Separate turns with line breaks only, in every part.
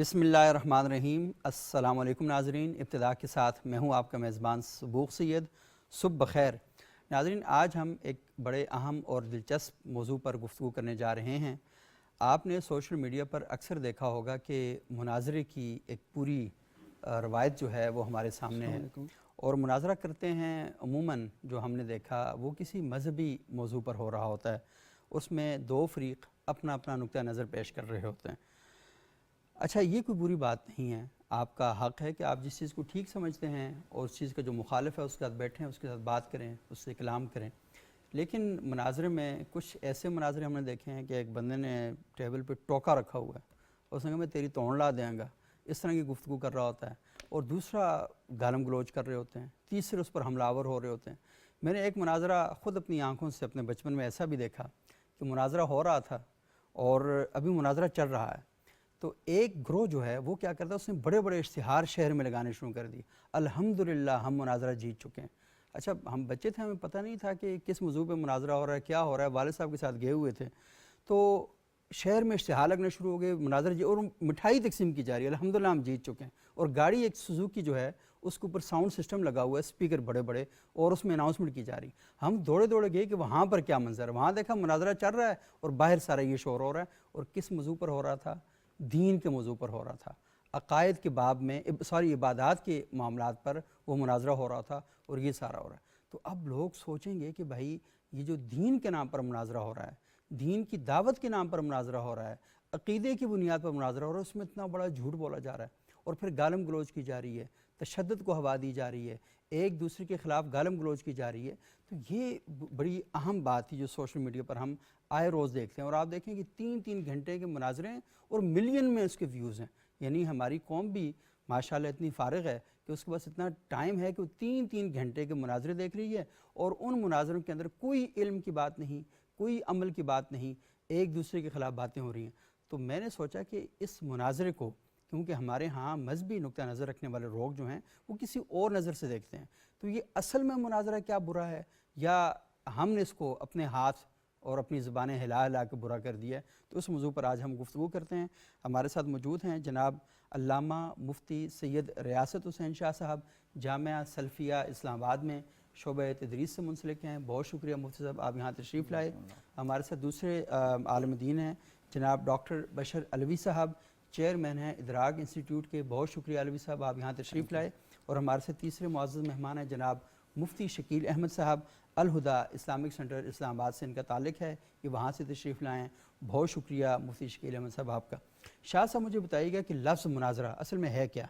بسم اللہ الرحمن الرحیم۔ السلام علیکم ناظرین، ابتدا کے ساتھ میں ہوں آپ کا میزبان سبوق سید۔ صبح بخیر ناظرین، آج ہم ایک بڑے اہم اور دلچسپ موضوع پر گفتگو کرنے جا رہے ہیں۔ آپ نے سوشل میڈیا پر اکثر دیکھا ہوگا کہ مناظرے کی ایک پوری روایت جو ہے وہ ہمارے سامنے ہے، اور مناظرہ کرتے ہیں عموماً جو ہم نے دیکھا وہ کسی مذہبی موضوع پر ہو رہا ہوتا ہے۔ اس میں دو فریق اپنا اپنا نقطہ نظر پیش کر رہے ہوتے ہیں۔ اچھا، یہ کوئی بری بات نہیں ہے، آپ کا حق ہے کہ آپ جس چیز کو ٹھیک سمجھتے ہیں اور اس چیز کا جو مخالف ہے اس کے ساتھ بیٹھیں، اس کے ساتھ بات کریں، اس سے کلام کریں۔ لیکن مناظرے میں کچھ ایسے مناظرے ہم نے دیکھے ہیں کہ ایک بندے نے ٹیبل پہ ٹوکا رکھا ہوا ہے، اس نے کہا میں تیری توڑ لا دیں گا، اس طرح کی گفتگو کر رہا ہوتا ہے، اور دوسرا گالم گلوچ کر رہے ہوتے ہیں، تیسرے اس پر حملہ آور ہو رہے ہوتے ہیں۔ میں نے ایک مناظرہ خود اپنی آنکھوں سے اپنے بچپن میں ایسا بھی دیکھا کہ مناظرہ ہو رہا تھا اور ابھی مناظرہ چل رہا ہے، تو ایک گروہ جو ہے وہ کیا کرتا ہے، اس نے بڑے بڑے اشتہار شہر میں لگانے شروع کر دی، الحمدللہ ہم مناظرہ جیت چکے ہیں۔ اچھا، ہم بچے تھے، ہمیں پتہ نہیں تھا کہ کس موضوع پہ مناظرہ ہو رہا ہے، کیا ہو رہا ہے، والد صاحب کے ساتھ گئے ہوئے تھے، تو شہر میں اشتہار لگنے شروع ہو گئے، مناظرہ اور مٹھائی تقسیم کی جا رہی ہے، الحمدللہ ہم جیت چکے ہیں، اور گاڑی ایک سوزوکی جو ہے اس کے اوپر ساؤنڈ سسٹم لگا ہوا ہے، اسپیکر بڑے بڑے، اور اس میں اناؤنسمنٹ کی جا رہی۔ ہم دوڑے دوڑے گئے کہ وہاں پر کیا منظر ہے، وہاں دیکھا مناظرہ چل رہا ہے اور باہر سارا یہ شور ہو رہا ہے، اور کس موضوع پر ہو رہا تھا؟ دین کے موضوع پر ہو رہا تھا، عقائد کے باب میں عبادات کے معاملات پر وہ مناظرہ ہو رہا تھا، اور یہ سارا ہو رہا ہے۔ تو اب لوگ سوچیں گے کہ بھائی یہ جو دین کے نام پر مناظرہ ہو رہا ہے، دین کی دعوت کے نام پر مناظرہ ہو رہا ہے، عقیدے کی بنیاد پر مناظرہ ہو رہا ہے، اس میں اتنا بڑا جھوٹ بولا جا رہا ہے، اور پھر گالم گلوچ کی جا رہی ہے، تشدد کو ہوا دی جا رہی ہے، ایک دوسرے کے خلاف گالم گلوچ کی جا رہی ہے۔ تو یہ بڑی اہم بات تھی جو سوشل میڈیا پر ہم آئے روز دیکھتے ہیں، اور آپ دیکھیں کہ 3 گھنٹے کے مناظرے ہیں اور ملین میں اس کے ویوز ہیں۔ یعنی ہماری قوم بھی ماشاءاللہ اتنی فارغ ہے کہ اس کے پاس اتنا ٹائم ہے کہ وہ 3 گھنٹے کے مناظرے دیکھ رہی ہے، اور ان مناظروں کے اندر کوئی علم کی بات نہیں، کوئی عمل کی بات نہیں، ایک دوسرے کے خلاف باتیں ہو رہی ہیں۔ تو میں نے سوچا کہ اس مناظرے کو، کیونکہ ہمارے ہاں مذہبی نقطہ نظر رکھنے والے لوگ جو ہیں وہ کسی اور نظر سے دیکھتے ہیں، تو یہ اصل میں مناظرہ کیا برا ہے، یا ہم نے اس کو اپنے ہاتھ اور اپنی زبانیں ہلا ہلا کے برا کر دیا ہے؟ تو اس موضوع پر آج ہم گفتگو کرتے ہیں۔ ہمارے ساتھ موجود ہیں جناب علامہ مفتی سید ریاست حسین شاہ صاحب، جامعہ سلفیہ اسلام آباد میں شعبہ تدریس سے منسلک ہیں۔ بہت شکریہ مفتی صاحب، آپ یہاں تشریف لائے۔ ہمارے ساتھ دوسرے عالم دین ہیں جناب ڈاکٹر بشر علوی صاحب، چیئرمین ہیں ادراک انسٹیٹیوٹ کے۔ بہت شکریہ علوی صاحب، آپ یہاں تشریف لائے۔ اور ہمارے سے تیسرے معزز مہمان ہیں جناب مفتی شکیل احمد صاحب، الہدا اسلامک سینٹر اسلام آباد سے ان کا تعلق ہے، یہ وہاں سے تشریف لائے ہیں۔ بہت شکریہ مفتی شکیل احمد صاحب آپ کا۔ شاہ صاحب، مجھے بتائیے گا کہ لفظ مناظرہ اصل میں ہے کیا؟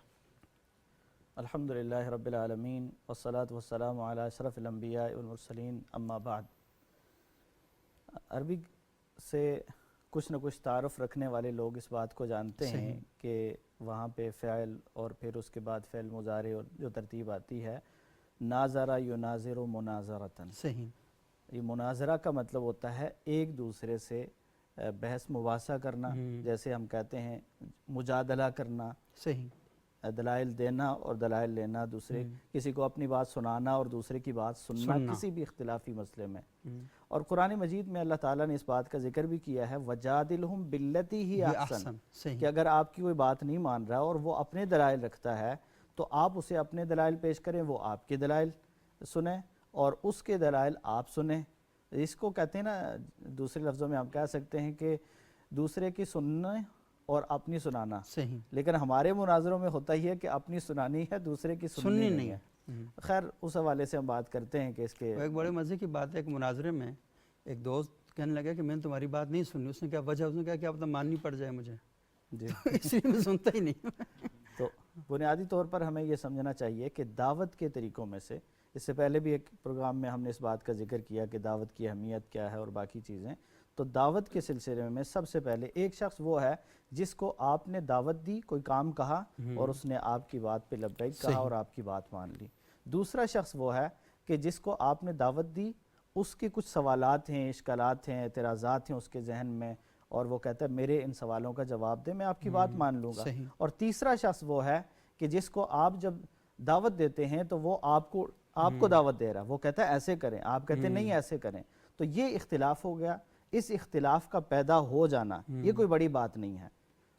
الحمدللہ رب العالمین والصلاة والسلام علی اشرف الانبیاء والمرسلین، اما بعد۔ عربی سے کچھ نہ کچھ تعارف رکھنے والے لوگ اس بات کو جانتے ہیں کہ وہاں پہ فعل اور پھر اس کے بعد فعل مضارع اور جو ترتیب آتی ہے، ناظرہ یناظر مناظرۃ۔
صحیح۔
یہ مناظرہ کا مطلب ہوتا ہے ایک دوسرے سے بحث مباحثہ کرنا، جیسے ہم کہتے ہیں مجادلہ کرنا،
صحیح،
دلائل دینا اور دلائل لینا، دوسرے کسی کو اپنی بات سنانا اور دوسرے کی بات سننا کسی بھی اختلافی مسئلے میں۔ اور قرآن مجید میں اللہ تعالیٰ نے اس بات کا ذکر بھی کیا ہے، وَجَادِلْهُمْ بِالَّتِي هِيَ أَحْسَنُ، کہ اگر آپ کی کوئی بات نہیں مان رہا اور وہ اپنے دلائل رکھتا ہے تو آپ اسے اپنے دلائل پیش کریں، وہ آپ کے دلائل سنیں اور اس کے دلائل آپ سنیں۔ اس کو کہتے ہیں نا، دوسرے لفظوں میں ہم کہہ سکتے ہیں کہ دوسرے کی سننا اور اپنی سنانا۔
صحیح۔
لیکن ہمارے مناظروں میں ہوتا ہی ہے کہ اپنی سنانی ہے، دوسرے کی سننی نہیں ہے۔ خیر، اس حوالے سے ہم بات کرتے ہیں کہ اس کے
ایک بڑے مزے کی بات ہے، ایک مناظرے میں ایک دوست کہنے لگا کہ میں نے تمہاری بات نہیں سنی۔ اس نے کیا وجہ؟ اس نے کہا کہ اب تو ماننی پڑ جائے مجھے،
جی
اس لیے میں سنتا ہی نہیں۔
تو بنیادی طور پر ہمیں یہ سمجھنا چاہیے کہ دعوت کے طریقوں میں سے، اس سے پہلے بھی ایک پروگرام میں ہم نے اس بات کا ذکر کیا کہ دعوت کی اہمیت کیا ہے اور باقی چیزیں، تو دعوت کے سلسلے میں سب سے پہلے ایک شخص وہ ہے جس کو آپ نے دعوت دی، کوئی کام کہا اور اس نے آپ کی بات پہ لبیک کہا اور آپ کی بات مان لی۔ دوسرا شخص وہ ہے کہ جس کو آپ نے دعوت دی، اس کے کچھ سوالات ہیں، اشکالات ہیں، اعتراضات ہیں اس کے ذہن میں، اور وہ کہتا ہے میرے ان سوالوں کا جواب دے، میں آپ کی بات مان لوں گا۔ اور تیسرا شخص وہ ہے کہ جس کو آپ جب دعوت دیتے ہیں تو وہ آپ کو دعوت دے رہا ہے، وہ کہتا ہے ایسے کریں، آپ کہتے ہیں نہیں ایسے کریں۔ تو یہ اختلاف ہو گیا۔ اس اختلاف کا پیدا ہو جانا یہ کوئی بڑی بات نہیں ہے،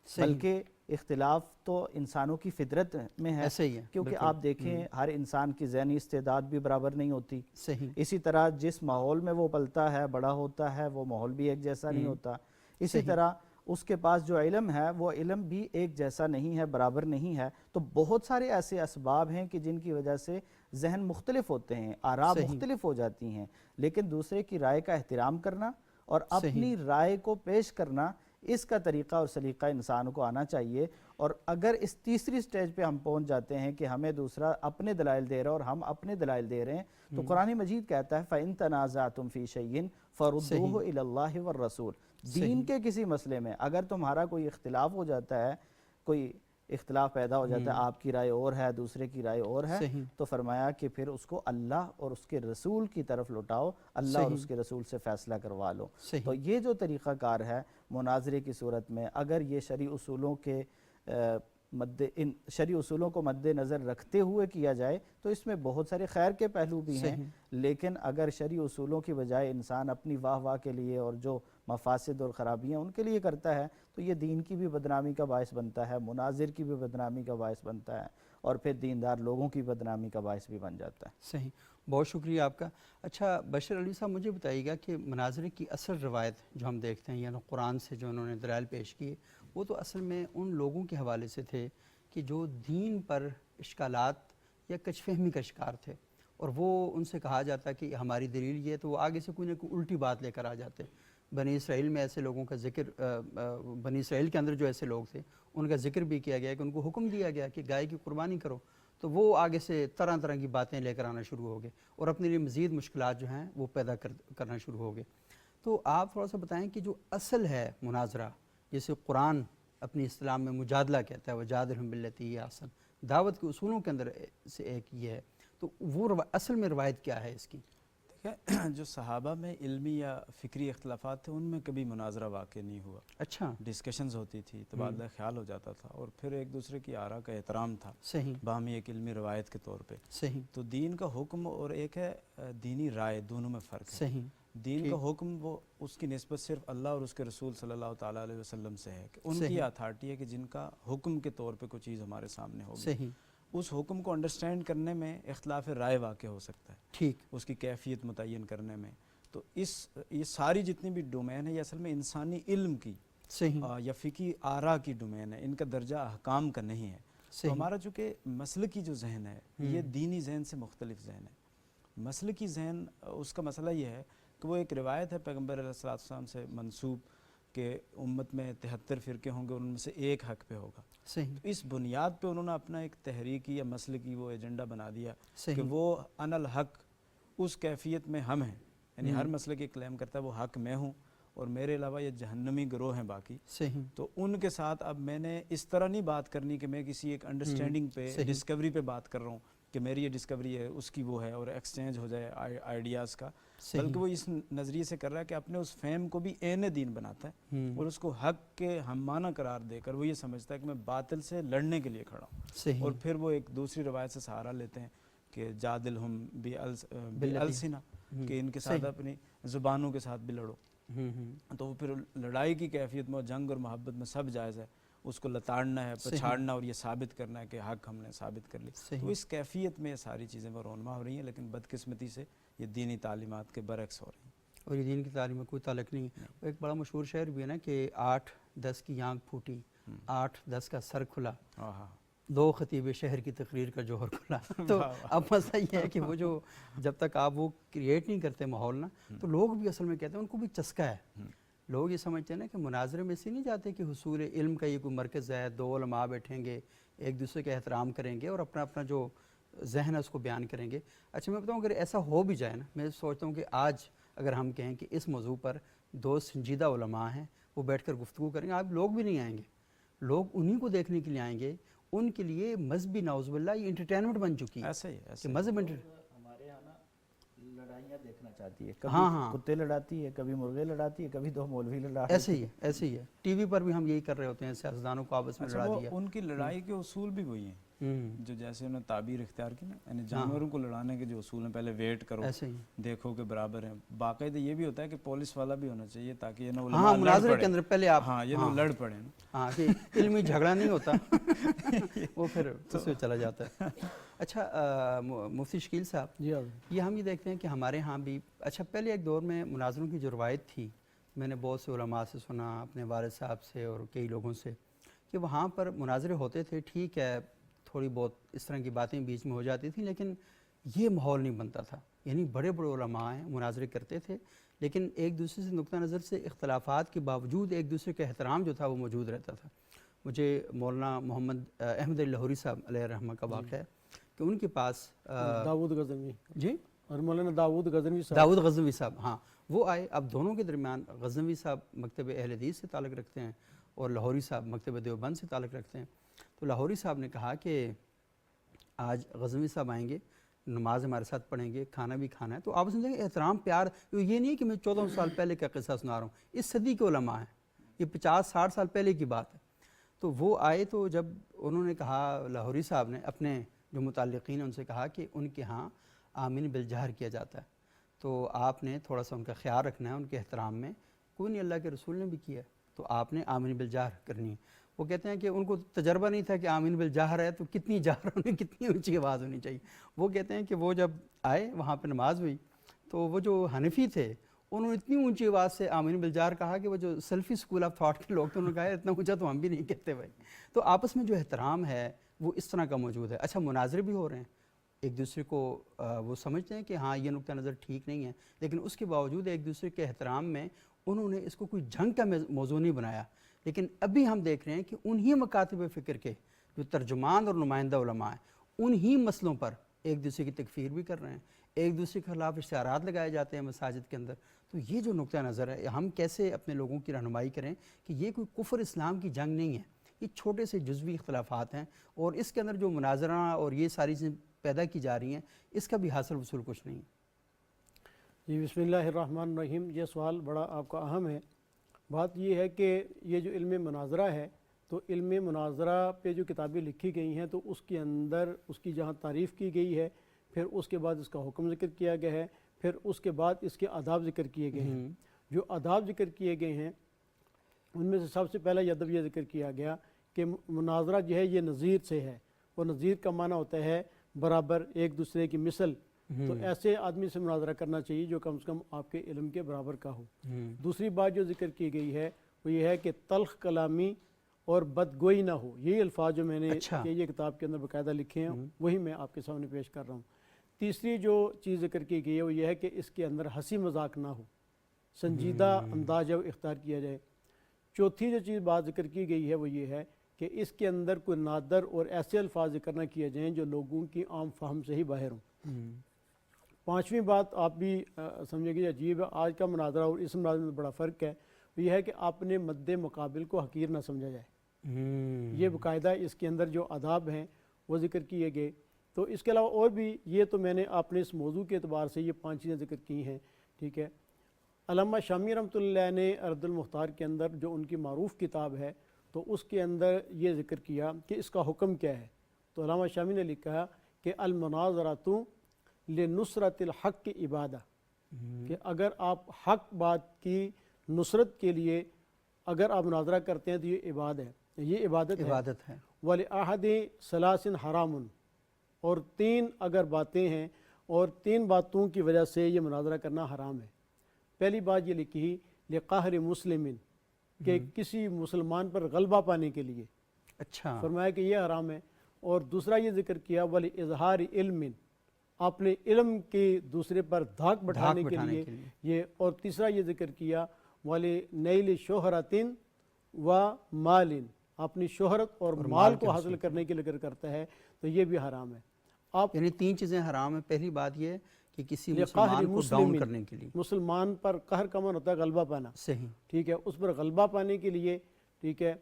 بلکہ اختلاف تو انسانوں کی فطرت میں ہے،
ایسے ہی ہے
کیونکہ
بالکل۔
آپ دیکھیں ہر انسان کی ذہنی استعداد بھی برابر نہیں ہوتی،
صحیح۔
اسی طرح جس ماحول میں وہ پلتا ہے بڑا ہوتا ہے وہ ماحول بھی ایک جیسا نہیں ہوتا، اسی
صحیح۔
طرح اس کے پاس جو علم ہے وہ علم بھی ایک جیسا نہیں ہے، برابر نہیں ہے۔ تو بہت سارے ایسے اسباب ہیں کہ جن کی وجہ سے ذہن مختلف ہوتے ہیں، آراء
صحیح۔
مختلف ہو جاتی ہیں، لیکن دوسرے کی رائے کا احترام کرنا اور
صحیح۔
اپنی رائے کو پیش کرنا، اس کا طریقہ اور سلیقہ انسان کو آنا چاہیے۔ اور اگر اس تیسری سٹیج پہ ہم پہنچ جاتے ہیں کہ ہمیں دوسرا اپنے دلائل دے رہا ہے اور ہم اپنے دلائل دے رہے ہیں، تو قرآن مجید کہتا ہے فَإِن تَنَازَعْتُمْ فِي شَيْءٍ فَرُدُّوهُ إِلَى اللَّهِ وَالرَّسُولِ، دین کے کسی مسئلے میں اگر تمہارا کوئی اختلاف ہو جاتا ہے، کوئی اختلاف پیدا ہو جاتا ہے، آپ کی رائے اور ہے دوسرے کی رائے اور ہے،
صحیح۔
تو فرمایا کہ پھر اس کو اللہ اور اس کے رسول کی طرف لوٹاؤ، اللہ اور اس کے رسول سے فیصلہ کروا لو۔
صحیح۔
تو یہ جو طریقہ کار ہے مناظرے کی صورت میں، اگر یہ شرعی اصولوں کے شرعی اصولوں کو مد نظر رکھتے ہوئے کیا جائے تو اس میں بہت سارے خیر کے پہلو بھی ہیں، لیکن اگر شرعی اصولوں کی بجائے انسان اپنی واہ واہ کے لیے اور جو مفاسد اور خرابیاں ان کے لیے کرتا ہے تو یہ دین کی بھی بدنامی کا باعث بنتا ہے، مناظر کی بھی بدنامی کا باعث بنتا ہے، اور پھر دیندار لوگوں کی بدنامی کا باعث بھی بن جاتا ہے۔
صحیح، بہت شکریہ آپ کا۔ اچھا بشر علی صاحب، مجھے بتائیے گا کہ مناظرے کی اصل روایت جو ہم دیکھتے ہیں، یعنی قرآن سے جو انہوں نے دلائل پیش کیے، وہ تو اصل میں ان لوگوں کے حوالے سے تھے کہ جو دین پر اشکالات یا کچھ فہمی کا شکار تھے، اور وہ ان سے کہا جاتا کہ ہماری دلیل یہ ہے، تو وہ آگے سے کوئی نہ کوئی الٹی بات لے کر آ جاتے۔ بنی اسرائیل میں ایسے لوگوں کا ذکر، بنی اسرائیل کے اندر جو ایسے لوگ تھے ان کا ذکر بھی کیا گیا کہ ان کو حکم دیا گیا کہ گائے کی قربانی کرو، تو وہ آگے سے طرح طرح کی باتیں لے کر آنا شروع ہو گئے اور اپنے لیے مزید مشکلات جو ہیں وہ پیدا کرنا شروع ہو گئے۔ تو آپ تھوڑا سا بتائیں کہ جو اصل ہے مناظرہ، جسے قرآن اپنی اصطلاح میں مجادلہ کہتا ہے، وجادلہم باللتی ہی احسن، دعوت کے اصولوں کے اندر سے ایک یہ ہے، تو وہ اصل میں روایت کیا ہے اس کی؟
دیکھیں، جو صحابہ میں علمی یا فکری اختلافات تھے ان میں کبھی مناظرہ واقع نہیں ہوا۔
اچھا،
ڈسکشنز ہوتی تھی، تبادلہ خیال ہو جاتا تھا، اور پھر ایک دوسرے کی آراء کا احترام تھا
صحیح،
باہمی ایک علمی روایت کے طور پہ۔
صحیح،
تو دین کا حکم اور ایک ہے دینی رائے، دونوں میں فرق ہے۔
صحیح،
دین کا حکم وہ اس کی نسبت صرف اللہ اور اس کے رسول صلی اللہ تعالیٰ علیہ وسلم سے ہے، کہ ان کی اتھارٹی ہے کہ جن کا حکم کے طور پہ کوئی چیز ہمارے سامنے ہوگی۔
صحیح،
اس حکم کو انڈرسٹینڈ کرنے میں اختلاف رائے واقع ہو سکتا ہے،
ٹھیک،
اس کی کیفیت متعین کرنے میں۔ تو یہ ساری جتنی بھی ڈومین ہے یہ اصل میں انسانی علم کی
صحیح،
یا فقہی آراء کی ڈومین ہے، ان کا درجہ احکام کا نہیں ہے۔ تو ہمارا چونکہ مسلکی جو ذہن ہے یہ دینی ذہن سے مختلف ذہن ہے۔ مسلکی ذہن، اس کا مسئلہ یہ ہے کہ وہ ایک روایت ہے پیغمبر علیہ السلام سے منسوب کہ امت میں 73 فرقے ہوں گے، ان میں سے ایک حق پہ ہوگا۔
صحیح،
تو اس بنیاد پہ انہوں نے اپنا ایک تحریکی یا مسلکی وہ ایجنڈا بنا دیا
صحیح،
کہ وہ انا الحق اس کیفیت میں ہم ہیں، یعنی ہر مسئلے کی کلیم کرتا ہے وہ حق میں ہوں اور میرے علاوہ یہ جہنمی گروہ ہیں باقی۔
صحیح،
تو ان کے ساتھ اب میں نے اس طرح نہیں بات کرنی کہ میں کسی ایک انڈرسٹینڈنگ پہ، ڈسکوری پہ بات کر رہا ہوں کہ میری یہ ڈسکوری ہے اس کی وہ ہے اور ایکسچینج ہو جائے آئیڈیاز کا، بلکہ وہ اس نظریے سے کر رہا ہے کہ اپنے اس فہم کو بھی عین دین بناتا ہے اور اس کو حق کے ہم معنی قرار دے کر وہ یہ سمجھتا ہے کہ میں باطل سے لڑنے کے لیے کھڑا ہوں۔ اور پھر وہ ایک دوسری روایت سے سہارا لیتے ہیں کہ جادلہم بالسنہ، کہ ان کے ساتھ اپنی زبانوں کے ساتھ بھی لڑو۔ تو وہ پھر لڑائی کی کیفیت میں جنگ اور محبت میں سب جائز ہے، اس کو لتاڑنا ہے، پچھاڑنا اور یہ ثابت کرنا ہے کہ حق ہم نے ثابت کر لی۔ تو اس کیفیت میں یہ ساری چیزیں وہ رونما ہو رہی ہیں، لیکن بدقسمتی سے یہ دینی تعلیمات کے برعکس ہو رہی ہیں،
اور یہ دین کی تعلیم میں کوئی تعلق نہیں ہے۔ ایک بڑا مشہور شعر بھی ہے نا کہ 8-10 کی آنکھ پھوٹی، 8-10 کا سر کھلا، 2 خطیب شہر کی تقریر کا جوہر کھلا۔ تو اب مسئلہ یہ ہے کہ وہ جو جب تک آپ وہ کریٹ نہیں کرتے ماحول نا، تو لوگ بھی اصل میں کہتے ہیں ان کو بھی چسکا ہے۔ لوگ یہ سمجھتے ہیں نا کہ مناظرے میں سے نہیں جاتے کہ حصول علم کا یہ کوئی مرکز ہے، 2 علماء بیٹھیں گے، ایک دوسرے کا احترام کریں گے اور اپنا اپنا جو ذہن ہے اس کو بیان کریں گے۔ اچھا میں بتاؤں اگر ایسا ہو بھی جائے نا، میں سوچتا ہوں کہ آج اگر ہم کہیں کہ اس موضوع پر 2 سنجیدہ علماء ہیں وہ بیٹھ کر گفتگو کریں گے، آپ لوگ بھی نہیں آئیں گے، لوگ انہی کو دیکھنے کے لیے آئیں گے۔ ان کے لیے مذہبی نعوذ باللہ یہ انٹرٹینمنٹ بن چکی ہے،
ایسا ہی
کہ مذہب
ہمارے یہاں نا لڑائیاں دیکھنا چاہتی ہے، کبھی کتے لڑاتی ہے، کبھی مرغے لڑاتی ہے، کبھی 2 مولوی لڑاتے ہیں۔
ایسے ہی ہے، ایسے ہی ہے۔ ٹی وی پر بھی ہم یہی کر رہے ہوتے ہیں، سیاستدانوں کو آپس میں لڑا دیا۔
ان کی لڑائی کے اصول بھی وہی ہیں جو جیسے انہوں نے تعبیر اختیار کی نا، یعنی جانوروں کو لڑانے کے جو اصول ہیں، پہلے ویٹ کرو،
ایسے ہی
دیکھو کہ برابر ہیں. باقاعدہ یہ بھی ہوتا ہے کہ پولیس والا بھی ہونا چاہیے تاکہ یہ نہ
ہاں مناظرے کے اندر پہلے آپ
یہ لوگ لڑ پڑے نا.
ہاں کہ علمی جھگڑا نہیں ہوتا وہ پھر اس میں چلا جاتا ہے. اچھا مفتی شکیل صاحب، یہ ہم یہ دیکھتے ہیں کہ ہمارے ہاں بھی اچھا پہلے ایک دور میں مناظروں کی جو روایت تھی، میں نے بہت سے علماء سے سنا، اپنے والد صاحب سے اور کئی لوگوں سے، کہ وہاں پر مناظرے ہوتے تھے، ٹھیک ہے تھوڑی بہت اس طرح کی باتیں بیچ میں ہو جاتی تھیں، لیکن یہ ماحول نہیں بنتا تھا. یعنی بڑے بڑے علماء ہیں مناظرے کرتے تھے، لیکن ایک دوسرے سے نقطہ نظر سے اختلافات کے باوجود ایک دوسرے کا احترام جو تھا وہ موجود رہتا تھا. مجھے مولانا محمد احمد لاہوری صاحب علیہ رحمہ کا واقعہ ہے کہ ان کے پاس
داؤد غزنوی،
جی
اور مولانا داؤد غزنوی صاحب،
داؤد غزنوی صاحب، ہاں وہ آئے. اب دونوں کے درمیان غزنوی صاحب مکتب اہل حدیث سے تعلق رکھتے ہیں اور لاہوری صاحب مکتب دیوبند سے تعلق رکھتے ہیں. تو لاہوری صاحب نے کہا کہ آج غزنوی صاحب آئیں گے، نماز ہمارے ساتھ پڑھیں گے، کھانا بھی کھانا ہے. تو آپ سمجھیں گے احترام پیار، یہ نہیں کہ میں 14 سال پہلے کا قصہ سنا رہا ہوں، اس صدی کے علماء ہیں، یہ 50-60 سال پہلے کی بات ہے. تو وہ آئے تو جب انہوں نے کہا، لاہوری صاحب نے اپنے جو متعلقین ہیں ان سے کہا کہ ان کے ہاں آمین بالجہر کیا جاتا ہے، تو آپ نے تھوڑا سا ان کا خیال رکھنا ہے ان کے احترام میں. کوئی نہیں، اللہ کے رسول نے بھی کیا ہے تو آپ نے آمین بالجہر کرنی ہے. وہ کہتے ہیں کہ ان کو تجربہ نہیں تھا کہ آمین بالجہر ہے تو کتنی جہر ہونی، کتنی اونچی آواز ہونی چاہیے. وہ کہتے ہیں کہ وہ جب آئے وہاں پہ نماز ہوئی تو وہ جو حنفی تھے انہوں نے اتنی اونچی آواز سے آمین بالجہر کہا کہ وہ جو سلفی اسکول آف تھاٹ کے لوگ تھے انہوں نے کہا اتنا اونچا تو ہم بھی نہیں کہتے بھائی. تو آپس میں جو احترام ہے وہ اس طرح کا موجود ہے. اچھا مناظرے بھی ہو رہے ہیں، ایک دوسرے کو وہ سمجھتے ہیں کہ ہاں یہ نقطہ نظر ٹھیک نہیں ہے، لیکن اس کے باوجود ایک دوسرے کے احترام میں انہوں نے اس کو کوئی جنگ کا موضوع نہیں بنایا. لیکن ابھی ہم دیکھ رہے ہیں کہ انہی مکاتب فکر کے جو ترجمان اور نمائندہ علماء ہیں انہی مسئلوں پر ایک دوسرے کی تکفیر بھی کر رہے ہیں، ایک دوسرے کے خلاف اشتہارات لگائے جاتے ہیں مساجد کے اندر. تو یہ جو نقطہ نظر ہے، ہم کیسے اپنے لوگوں کی رہنمائی کریں کہ یہ کوئی کفر اسلام کی جنگ نہیں ہے، یہ چھوٹے سے جزوی اختلافات ہیں اور اس کے اندر جو مناظرہ اور یہ ساری چیزیں پیدا کی جا رہی ہیں اس کا بھی حاصل وصول کچھ نہیں ہے.
جی بسم اللہ الرحمن الرحیم. یہ سوال بڑا آپ کا اہم ہے. بات یہ ہے کہ یہ جو علم مناظرہ ہے، تو علم مناظرہ پہ جو کتابیں لکھی گئی ہیں تو اس کے اندر اس کی جہاں تعریف کی گئی ہے، پھر اس کے بعد اس کا حکم ذکر کیا گیا ہے، پھر اس کے بعد اس کے آداب ذکر کیے گئے ہیں. جو آداب ذکر کیے گئے ہیں ان میں سے سب سے پہلا ادب یہ ذکر کیا گیا کہ مناظرہ جو ہے یہ نظیر سے ہے، اور نظیر کا معنی ہوتا ہے برابر، ایک دوسرے کی مثل. تو ایسے آدمی سے مناظرہ کرنا چاہیے جو کم سے کم آپ کے علم کے برابر کا ہو. دوسری بات جو ذکر کی گئی ہے وہ یہ ہے کہ تلخ کلامی اور بدگوئی نہ ہو. یہی الفاظ جو میں نے یہ کتاب کے اندر باقاعدہ لکھے ہیں وہی میں آپ کے سامنے پیش کر رہا ہوں. تیسری جو چیز ذکر کی گئی ہے وہ یہ ہے کہ اس کے اندر ہنسی مذاق نہ ہو، سنجیدہ انداز جو اختیار کیا جائے. چوتھی جو چیز بات ذکر کی گئی ہے وہ یہ ہے کہ اس کے اندر کوئی نادر اور ایسے الفاظ ذکر نہ کیے جائیں جو لوگوں کی عام فہم سے ہی باہر ہوں. پانچویں بات آپ بھی سمجھے گی عجیب ہے، آج کا مناظرہ اور اس مناظرے میں بڑا فرق ہے، وہ یہ ہے کہ اپنے مد مقابل کو حقیر نہ سمجھا جائے. یہ باقاعدہ اس کے اندر جو آداب ہیں وہ ذکر کیے گئے. تو اس کے علاوہ اور بھی، یہ تو میں نے آپ نے اس موضوع کے اعتبار سے یہ 5 چیزیں ذکر کی ہیں. ٹھیک ہے. علامہ شامی رحمۃ اللہ نے ارد المختار کے اندر جو ان کی معروف کتاب ہے تو اس کے اندر یہ ذکر کیا کہ اس کا حکم کیا ہے. تو علامہ شامی نے لکھا کہ المناظرۃ لنصرت الحق کی عبادہ، کہ اگر آپ حق بات کی نصرت کے لیے اگر آپ مناظرہ کرتے ہیں تو یہ یہ عبادت ہے. وَلِأَحَدِ ثَلَاثٍ حَرَامٌ، اور 3 اگر باتیں ہیں اور 3 باتوں کی وجہ سے یہ مناظرہ کرنا حرام ہے. پہلی بات یہ لکھی لِقَهْرِ مُسْلِمٍ، کہ کسی مسلمان پر غلبہ پانے کے لیے. اچھا، فرمایا کہ یہ حرام ہے. اور دوسرا یہ ذکر کیا وَلِإِظْهَارِ عِلْمٍ، اپنے علم کے دوسرے پر دھاک بٹھانے کے لیے یہ. اور تیسرا یہ ذکر کیا وَلِنَيْلِ شُهْرَةٍ وَمَالٍ، اپنی شہرت اور مال کو حاصل کرنے کے لیے کرتا ہے تو یہ بھی حرام ہے. آپ
یعنی 3 چیزیں حرام ہیں. پہلی بات یہ کہ کسی مسلمان کو ڈاؤن کرنے کے لیے،
مسلمان پر قہر کا معنی ہوتا ہے غلبہ پانا.
صحیح.
ٹھیک ہے، اس پر غلبہ پانے کے لیے. ٹھیک ہے.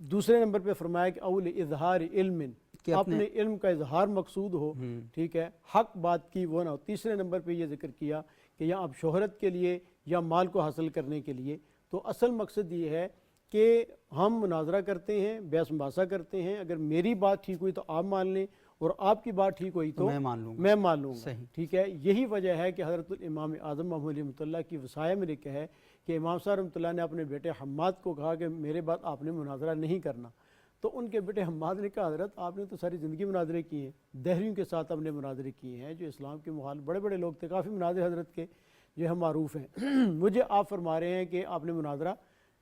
دوسرے نمبر پہ فرمایا کہ اول اظہار علم، اپنے علم کا اظہار مقصود ہو. ٹھیک ہے، حق بات کی وہ نہ ہو. تیسرے نمبر پہ یہ ذکر کیا کہ یا اب شہرت کے لیے یا مال کو حاصل کرنے کے لیے. تو اصل مقصد یہ ہے کہ ہم مناظرہ کرتے ہیں، بحث مباحثہ کرتے ہیں، اگر میری بات ٹھیک ہوئی تو آپ مان لیں اور آپ کی بات ٹھیک ہوئی تو
میں مان لوں گا،
میں مان لوں گا،
صحیح،
ٹھیک ہے۔ یہی وجہ ہے کہ حضرت الامام اعظم محمد علی رحمۃ اللہ کی وصایہ میں لکھا ہے کہ امام صاحب رحمۃ اللہ نے اپنے بیٹے حماد کو کہا کہ میرے بعد آپ نے مناظرہ نہیں کرنا، تو ان کے بیٹے حماد نے کہا حضرت آپ نے تو ساری زندگی مناظرے کیے ہیں، دہریوں کے ساتھ ہم نے مناظرے کیے ہیں جو اسلام کے مخالف بڑے بڑے لوگ تھے، کافی مناظر حضرت کے جو ہم معروف ہیں، مجھے آپ فرما رہے ہیں کہ آپ نے مناظرہ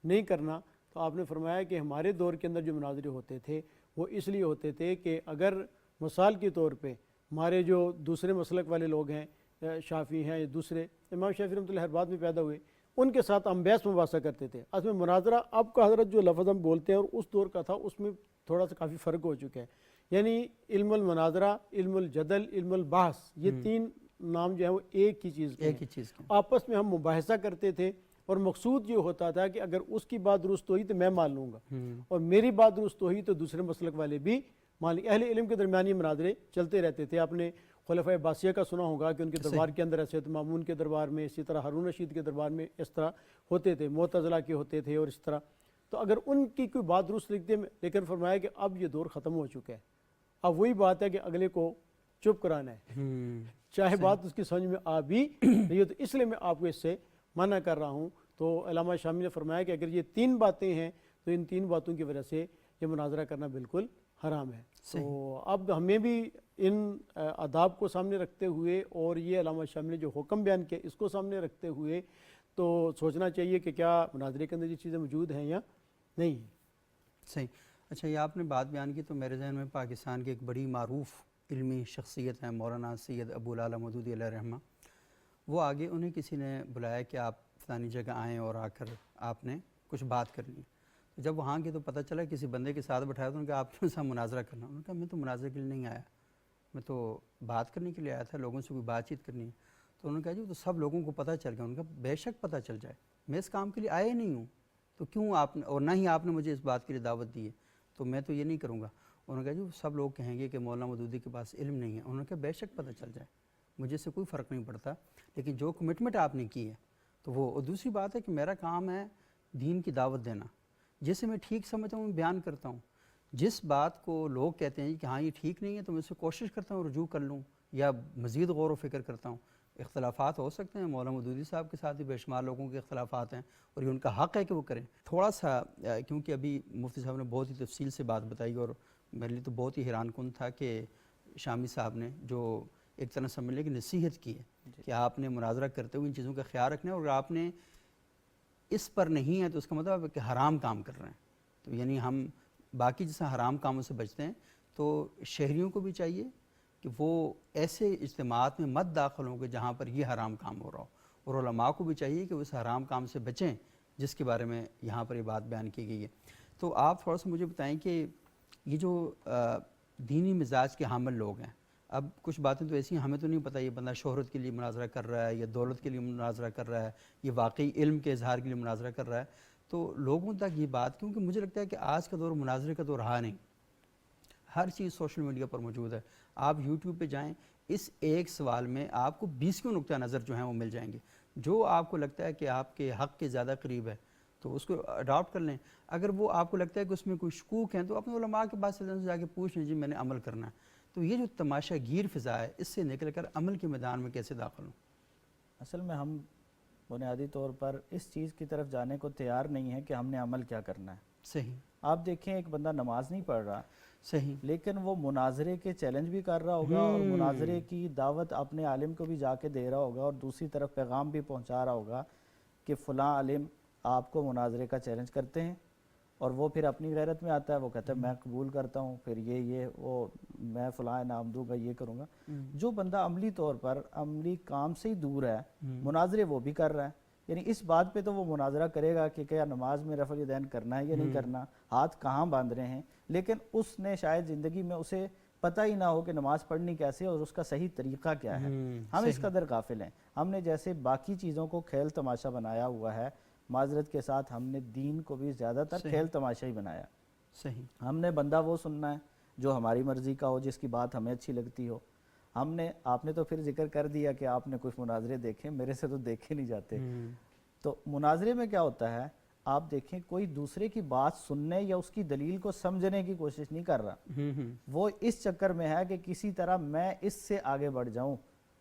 نہیں کرنا، تو آپ نے فرمایا کہ ہمارے دور کے اندر جو مناظرے ہوتے تھے وہ اس لیے ہوتے تھے کہ اگر مثال کے طور پہ ہمارے جو دوسرے مسلک والے لوگ ہیں، شافعی ہیں یا دوسرے، امام شافعی رحمۃ اللہ حربات میں پیدا ہوئے، ان کے ساتھ ہم بحث مباحثہ کرتے تھے۔ اصل میں مناظرہ اب کا حضرت جو لفظ ہم بولتے ہیں اور اس دور کا تھا اس میں تھوڑا سا کافی فرق ہو چکا ہے، یعنی علم المناظرہ، علم الجدل، علم البحث، یہ تین نام جو ہے وہ ایک ہی چیز کے
ایک ہی چیز کے،
آپس میں ہم مباحثہ کرتے تھے، اور مقصود یہ ہوتا تھا کہ اگر اس کی بات درست ہوئی تو میں مان لوں گا اور میری بات درست ہوئی تو دوسرے مسلک والے بھی مان لیں۔ اہل علم کے درمیان یہ مناظرے چلتے رہتے تھے۔ آپ نے خلفۂ عباسیہ کا سنا ہوگا کہ ان کے دربار کے اندر ایسے ہوتے، مامون کے دربار میں اسی طرح، ہارون رشید کے دربار میں اس طرح ہوتے تھے، معتزلہ کے ہوتے تھے اور اس طرح، تو اگر ان کی کوئی بات درست لکھتے، لیکن فرمایا کہ اب یہ دور ختم ہو چکا ہے، اب وہی بات ہے کہ اگلے کو چپ کرانا ہے، چاہے بات اس کی سمجھ میں آ بھی نہیں ہو، تو اس لیے میں آپ کو اس سے منع کر رہا ہوں۔ تو علامہ شامی نے فرمایا کہ اگر یہ تین باتیں ہیں تو ان تین باتوں کی وجہ سے یہ مناظرہ کرنا بالکل حرام ہے۔ تو اب ہمیں بھی ان آداب کو سامنے رکھتے ہوئے اور یہ علامہ شامی نے جو حکم بیان کیا اس کو سامنے رکھتے ہوئے تو سوچنا چاہیے کہ کیا مناظرے کے اندر یہ چیزیں موجود ہیں یا نہیں۔
صحیح۔ اچھا، یہ آپ نے بات بیان کی تو میرے ذہن میں پاکستان کی ایک بڑی معروف علمی شخصیت ہے مولانا سید ابو العلا مودودی علیہ رحمہ، وہ آگے انہیں کسی نے بلایا کہ آپ فلانی جگہ آئیں اور آ کر آپ نے کچھ بات کرنی ہے۔ جب وہاں کی تو پتہ چلا کسی بندے کے ساتھ بٹھایا تو انہوں نے کہا آپ کیوں سا مناظرہ کرنا؟ انہوں نے کہا میں تو مناظرے کے لیے نہیں آیا، میں تو بات کرنے کے لیے آیا تھا، لوگوں سے کوئی بات چیت کرنی ہے۔ تو انہوں نے کہا جی وہ تو سب لوگوں کو پتہ چل گیا۔ انہوں نے کہا بے شک پتہ چل جائے، میں اس کام کے لیے آیا ہی نہیں ہوں، تو کیوں آپ نے، اور نہ ہی آپ نے مجھے اس بات کے لیے دعوت دی ہے، تو میں تو یہ نہیں کروں گا۔ انہوں نے کہا جی وہ سب لوگ کہیں گے کہ مولانا مودودی کے پاس علم نہیں ہے۔ انہوں نے کہا بے شک پتہ چل جائے، مجھے سے کوئی فرق نہیں پڑتا، لیکن جو کمٹمنٹ آپ نے کی ہے تو وہ، اور دوسری بات ہے کہ میرا کام ہے دین کی دعوت دینا، جسے میں ٹھیک سمجھتا ہوں میں بیان کرتا ہوں، جس بات کو لوگ کہتے ہیں کہ ہاں یہ ٹھیک نہیں ہے تو میں اس سے کوشش کرتا ہوں رجوع کر لوں یا مزید غور و فکر کرتا ہوں۔ اختلافات ہو سکتے ہیں، مولانا مودودی صاحب کے ساتھ بھی بے شمار لوگوں کے اختلافات ہیں اور یہ ان کا حق ہے کہ وہ کریں۔ تھوڑا سا کیونکہ ابھی مفتی صاحب نے بہت ہی تفصیل سے بات بتائی اور میرے لیے تو بہت ہی حیران کن تھا کہ شامی صاحب نے جو ایک طرح سمجھ لیں کہ نصیحت کی ہے کہ آپ نے مناظرہ کرتے ہوئے ان چیزوں کا خیال رکھنا ہے، اور آپ نے اس پر نہیں ہے تو اس کا مطلب ہے کہ حرام کام کر رہے ہیں۔ تو یعنی ہم باقی جیسا حرام کاموں سے بچتے ہیں تو شہریوں کو بھی چاہیے کہ وہ ایسے اجتماعات میں مت داخل ہوں کہ جہاں پر یہ حرام کام ہو رہا ہو، اور علماء کو بھی چاہیے کہ وہ اس حرام کام سے بچیں جس کے بارے میں یہاں پر یہ بات بیان کی گئی ہے۔ تو آپ تھوڑا سا مجھے بتائیں کہ یہ جو دینی مزاج کے حامل لوگ ہیں، اب کچھ باتیں تو ایسی ہیں ہمیں تو نہیں پتہ یہ بندہ شہرت کے لیے مناظرہ کر رہا ہے یا دولت کے لیے مناظرہ کر رہا ہے، یہ واقعی علم کے اظہار کے لیے مناظرہ کر رہا ہے، تو لوگوں تک یہ بات، کیونکہ مجھے لگتا ہے کہ آج کا دور مناظرے کا تو رہا نہیں، ہر چیز سوشل میڈیا پر موجود ہے۔ آپ یوٹیوب پہ جائیں، اس ایک سوال میں آپ کو 20 نقطہ نظر جو ہیں وہ مل جائیں گے، جو آپ کو لگتا ہے کہ آپ کے حق کے زیادہ قریب ہے تو اس کو اڈاپٹ کر لیں، اگر وہ آپ کو لگتا ہے کہ اس میں کوئی شکوک ہیں تو اپنے علماء کے پاس سے جا کے پوچھ لیں جی میں نے عمل کرنا ہے۔ تو یہ جو تماشا گیر فضا ہے اس سے نکل کر عمل کے میدان میں کیسے داخل ہوں؟
اصل میں ہم بنیادی طور پر اس چیز کی طرف جانے کو تیار نہیں ہے کہ ہم نے عمل کیا کرنا ہے۔
صحیح۔
آپ دیکھیں ایک بندہ نماز نہیں پڑھ رہا،
صحیح،
لیکن وہ مناظرے کے چیلنج بھی کر رہا ہوگا اور مناظرے کی دعوت اپنے عالم کو بھی جا کے دے رہا ہوگا اور دوسری طرف پیغام بھی پہنچا رہا ہوگا کہ فلاں عالم آپ کو مناظرے کا چیلنج کرتے ہیں، اور وہ پھر اپنی غیرت میں آتا ہے، وہ کہتا ہے میں قبول کرتا ہوں، پھر یہ وہ میں فلاں انعام دوں گا، یہ کروں گا۔ جو بندہ عملی طور پر عملی کام سے ہی دور ہے، مناظرے وہ بھی کر رہا ہے، یعنی اس بات پہ تو وہ مناظرہ کرے گا کہ کیا نماز میں رفع الیدین کرنا ہے یا نہیں کرنا، ہاتھ کہاں باندھ رہے ہیں، لیکن اس نے شاید زندگی میں اسے پتہ ہی نہ ہو کہ نماز پڑھنی کیسے اور اس کا صحیح طریقہ کیا ہے۔ ہم اس قدر غافل ہیں، ہم نے جیسے باقی چیزوں کو کھیل تماشا بنایا ہوا ہے، معذرت کے ساتھ ہم نے دین کو بھی زیادہ تر کھیل تماشا ہی بنایا۔
صحیح،
ہم نے بندہ وہ سننا ہے جو ہماری مرضی کا ہو، جس کی بات ہمیں اچھی لگتی ہو۔ آپ نے تو پھر ذکر کر دیا کہ آپ نے کچھ مناظرے دیکھے، میرے سے تو دیکھے نہیں جاتے۔ تو مناظرے میں کیا ہوتا ہے، آپ دیکھیں کوئی دوسرے کی بات سننے یا اس کی دلیل کو سمجھنے کی کوشش نہیں کر رہا، وہ اس چکر میں ہے کہ کسی طرح میں اس سے آگے بڑھ جاؤں،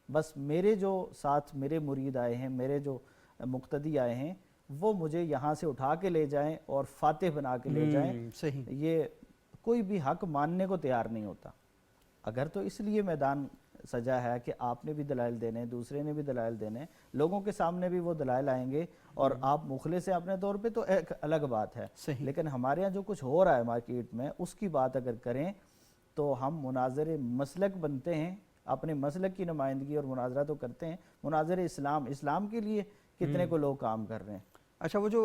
بس میرے جو ساتھ میرے مرید آئے ہیں، میرے جو مقتدی آئے ہیں، وہ مجھے یہاں سے اٹھا کے لے جائیں اور فاتح بنا کے لے جائیں۔
صحیح،
یہ کوئی بھی حق ماننے کو تیار نہیں ہوتا۔ اگر تو اس لیے میدان سجا ہے کہ آپ نے بھی دلائل دینے، دوسرے نے بھی دلائل دینے، لوگوں کے سامنے بھی وہ دلائل آئیں گے اور آپ مخلص ہیں اپنے طور پہ تو ایک الگ بات ہے، لیکن ہمارے ہاں جو کچھ ہو رہا ہے مارکیٹ میں اس کی بات اگر کریں تو ہم مناظر مسلک بنتے ہیں، اپنے مسلک کی نمائندگی اور مناظرہ تو کرتے ہیں، مناظر اسلام کے لیے کتنے کو لوگ کام کر رہے ہیں۔
اچھا، وہ جو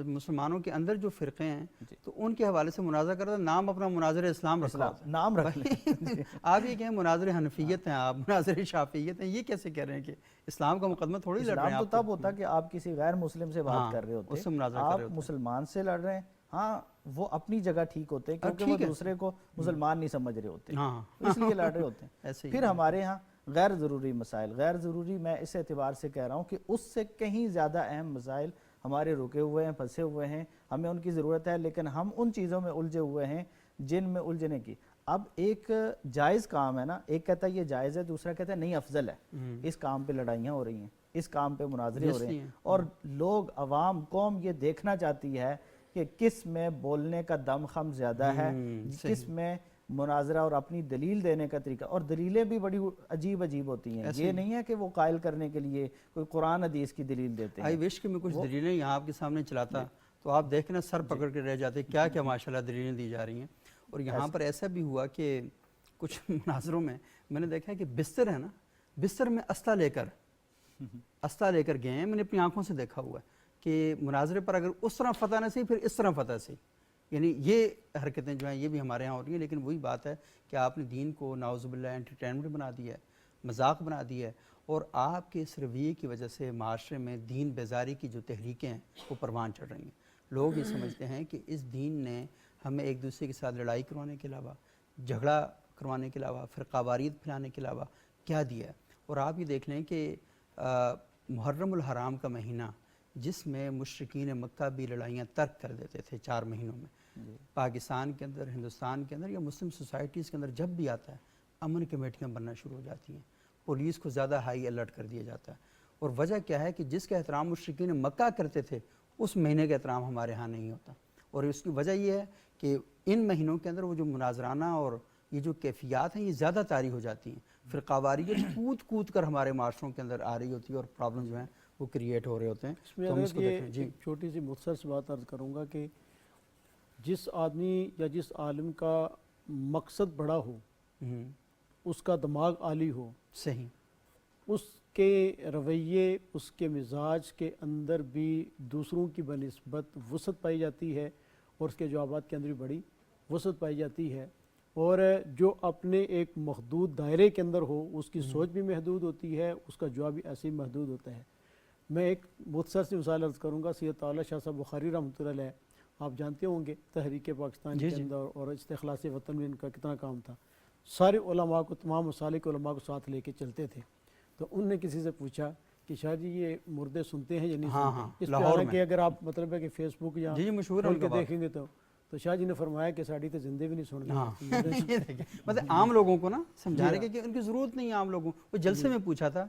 مسلمانوں کے اندر جو فرقے ہیں تو ان کے حوالے سے مناظرہ کرتا ہے، نام اپنا مناظر اسلام رکھا
نام رکھ لیں۔
آپ یہ کہیں مناظر حنفیت ہیں، آپ مناظر شافعیت ہیں، یہ کیسے کہہ رہے ہیں کہ اسلام کا مقدمہ تھوڑی لڑ رہے ہیں؟
اسلام تو تب ہوتا کہ آپ کسی غیر مسلم سے بات کر رہے ہوتے، آپ مسلمان سے لڑ رہے ہیں، ہاں وہ اپنی جگہ ٹھیک ہوتے ہیں کیونکہ وہ دوسرے کو مسلمان نہیں سمجھ رہے ہوتے، اس لیے لڑ رہے ہوتے ہیں۔ پھر ہمارے ہاں غیر ضروری مسائل، غیر ضروری میں اس اعتبار سے کہہ رہا ہوں کہ اس سے کہیں زیادہ اہم مسائل ہمارے رکے ہوئے ہیں، پھنسے ہوئے ہیں، ہمیں ان کی ضرورت ہے، لیکن ہم ان چیزوں میں الجھے ہوئے ہیں جن میں الجھنے کی۔ اب ایک جائز کام ہے نا، ایک کہتا ہے یہ جائز ہے، دوسرا کہتا ہے نہیں افضل ہے، اس کام پہ لڑائیاں ہو رہی ہیں، اس کام پہ مناظرے ہو رہے ہیں، اور لوگ عوام قوم یہ دیکھنا چاہتی ہے کہ کس میں بولنے کا دم خم زیادہ ہے، کس میں مناظرہ اور اپنی دلیل دینے کا طریقہ، اور دلیلیں بھی بڑی عجیب ہوتی ہیں، یہ نہیں ہے کہ وہ قائل کرنے کے لیے کوئی قرآن حدیث کی دلیل دیتے ہیں۔
آئی وش کہ میں کچھ دلیلیں یہاں آپ کے سامنے چلاتا تو آپ دیکھنا سر پکڑ کے رہ جاتے، کیا کیا ماشاءاللہ دلیلیں دی جا رہی ہیں۔ اور یہاں پر ایسا بھی ہوا کہ کچھ مناظروں میں میں نے دیکھا ہے کہ بستر ہے نا، بستر میں اسلحہ لے کر گئے ہیں، میں نے اپنی آنکھوں سے دیکھا ہوا ہے کہ مناظرے پر اگر اس طرح فتح نہ سی پھر اس طرح فتح سی، یعنی یہ حرکتیں جو ہیں یہ بھی ہمارے ہاں ہو رہی ہیں۔ لیکن وہی بات ہے کہ آپ نے دین کو نعوذ باللہ انٹرٹینمنٹ بنا دیا ہے، مذاق بنا دیا ہے، اور آپ کے اس رویے کی وجہ سے معاشرے میں دین بیزاری کی جو تحریکیں ہیں وہ پروان چڑھ رہی ہیں۔ لوگ یہ سمجھتے ہیں کہ اس دین نے ہمیں ایک دوسرے کے ساتھ لڑائی کروانے کے علاوہ، جھگڑا کروانے کے علاوہ، فرقہ واریت پھیلانے کے علاوہ کیا دیا ہے۔ اور آپ یہ دیکھ لیں کہ محرم الحرام کا مہینہ جس میں مشرکین مکہ بھی لڑائیاں ترک کر دیتے تھے 4 مہینوں میں، پاکستان کے اندر، ہندوستان کے اندر یا مسلم سوسائٹیز کے اندر جب بھی آتا ہے امن کمیٹیاں بننا شروع ہو جاتی ہیں، پولیس کو زیادہ ہائی الرٹ کر دیا جاتا ہے۔ اور وجہ کیا ہے کہ جس کا احترام مشرکین مکہ کرتے تھے اس مہینے کا احترام ہمارے ہاں نہیں ہوتا، اور اس کی وجہ یہ ہے کہ ان مہینوں کے اندر وہ جو مناظرانہ اور یہ جو کیفیات ہیں یہ زیادہ طاری ہو جاتی ہیں، فرقہ واریت کود کر ہمارے معاشروں کے اندر آ رہی ہوتی ہے اور پرابلم جو ہیں وہ کریٹ ہو رہے ہوتے ہیں۔
اس میں اگر یہ ایک چھوٹی سی مختصر سی بات عرض کروں گا کہ جس آدمی یا جس عالم کا مقصد بڑا ہو، اس کا دماغ عالی ہو،
صحیح،
اس کے رویے، اس کے مزاج کے اندر بھی دوسروں کی بنسبت وسعت پائی جاتی ہے، اور اس کے جوابات کے اندر بھی بڑی وسعت پائی جاتی ہے، اور جو اپنے ایک محدود دائرے کے اندر ہو اس کی سوچ بھی محدود ہوتی ہے، اس کا جواب بھی ایسے ہی محدود ہوتا ہے۔ میں ایک مختصر سی مثال عرض کروں گا، سید طاء شاہ صاحب بخاری رحمۃ اللہ علیہ، آپ جانتے ہوں گے تحریک پاکستان کے اندر اور استخلاص وطن میں ان کا کتنا کام تھا، سارے علماء کو، تمام مسالک علماء کو ساتھ لے کے چلتے تھے۔ تو ان نے کسی سے پوچھا کہ شاہ جی یہ مردے سنتے ہیں یا نہیں سنتے؟ اس پہ کہ اگر آپ مطلب ہے کہ فیس بک یا کھول کے دیکھیں گے تو شاہ جی نے فرمایا کہ ساڑی تو زندے بھی نہیں سن رہے۔
مطلب عام لوگوں کو نا سمجھانے کے کہ ان کی ضرورت نہیں ہے، عام لوگوں کو۔ جلسے میں پوچھا تھا،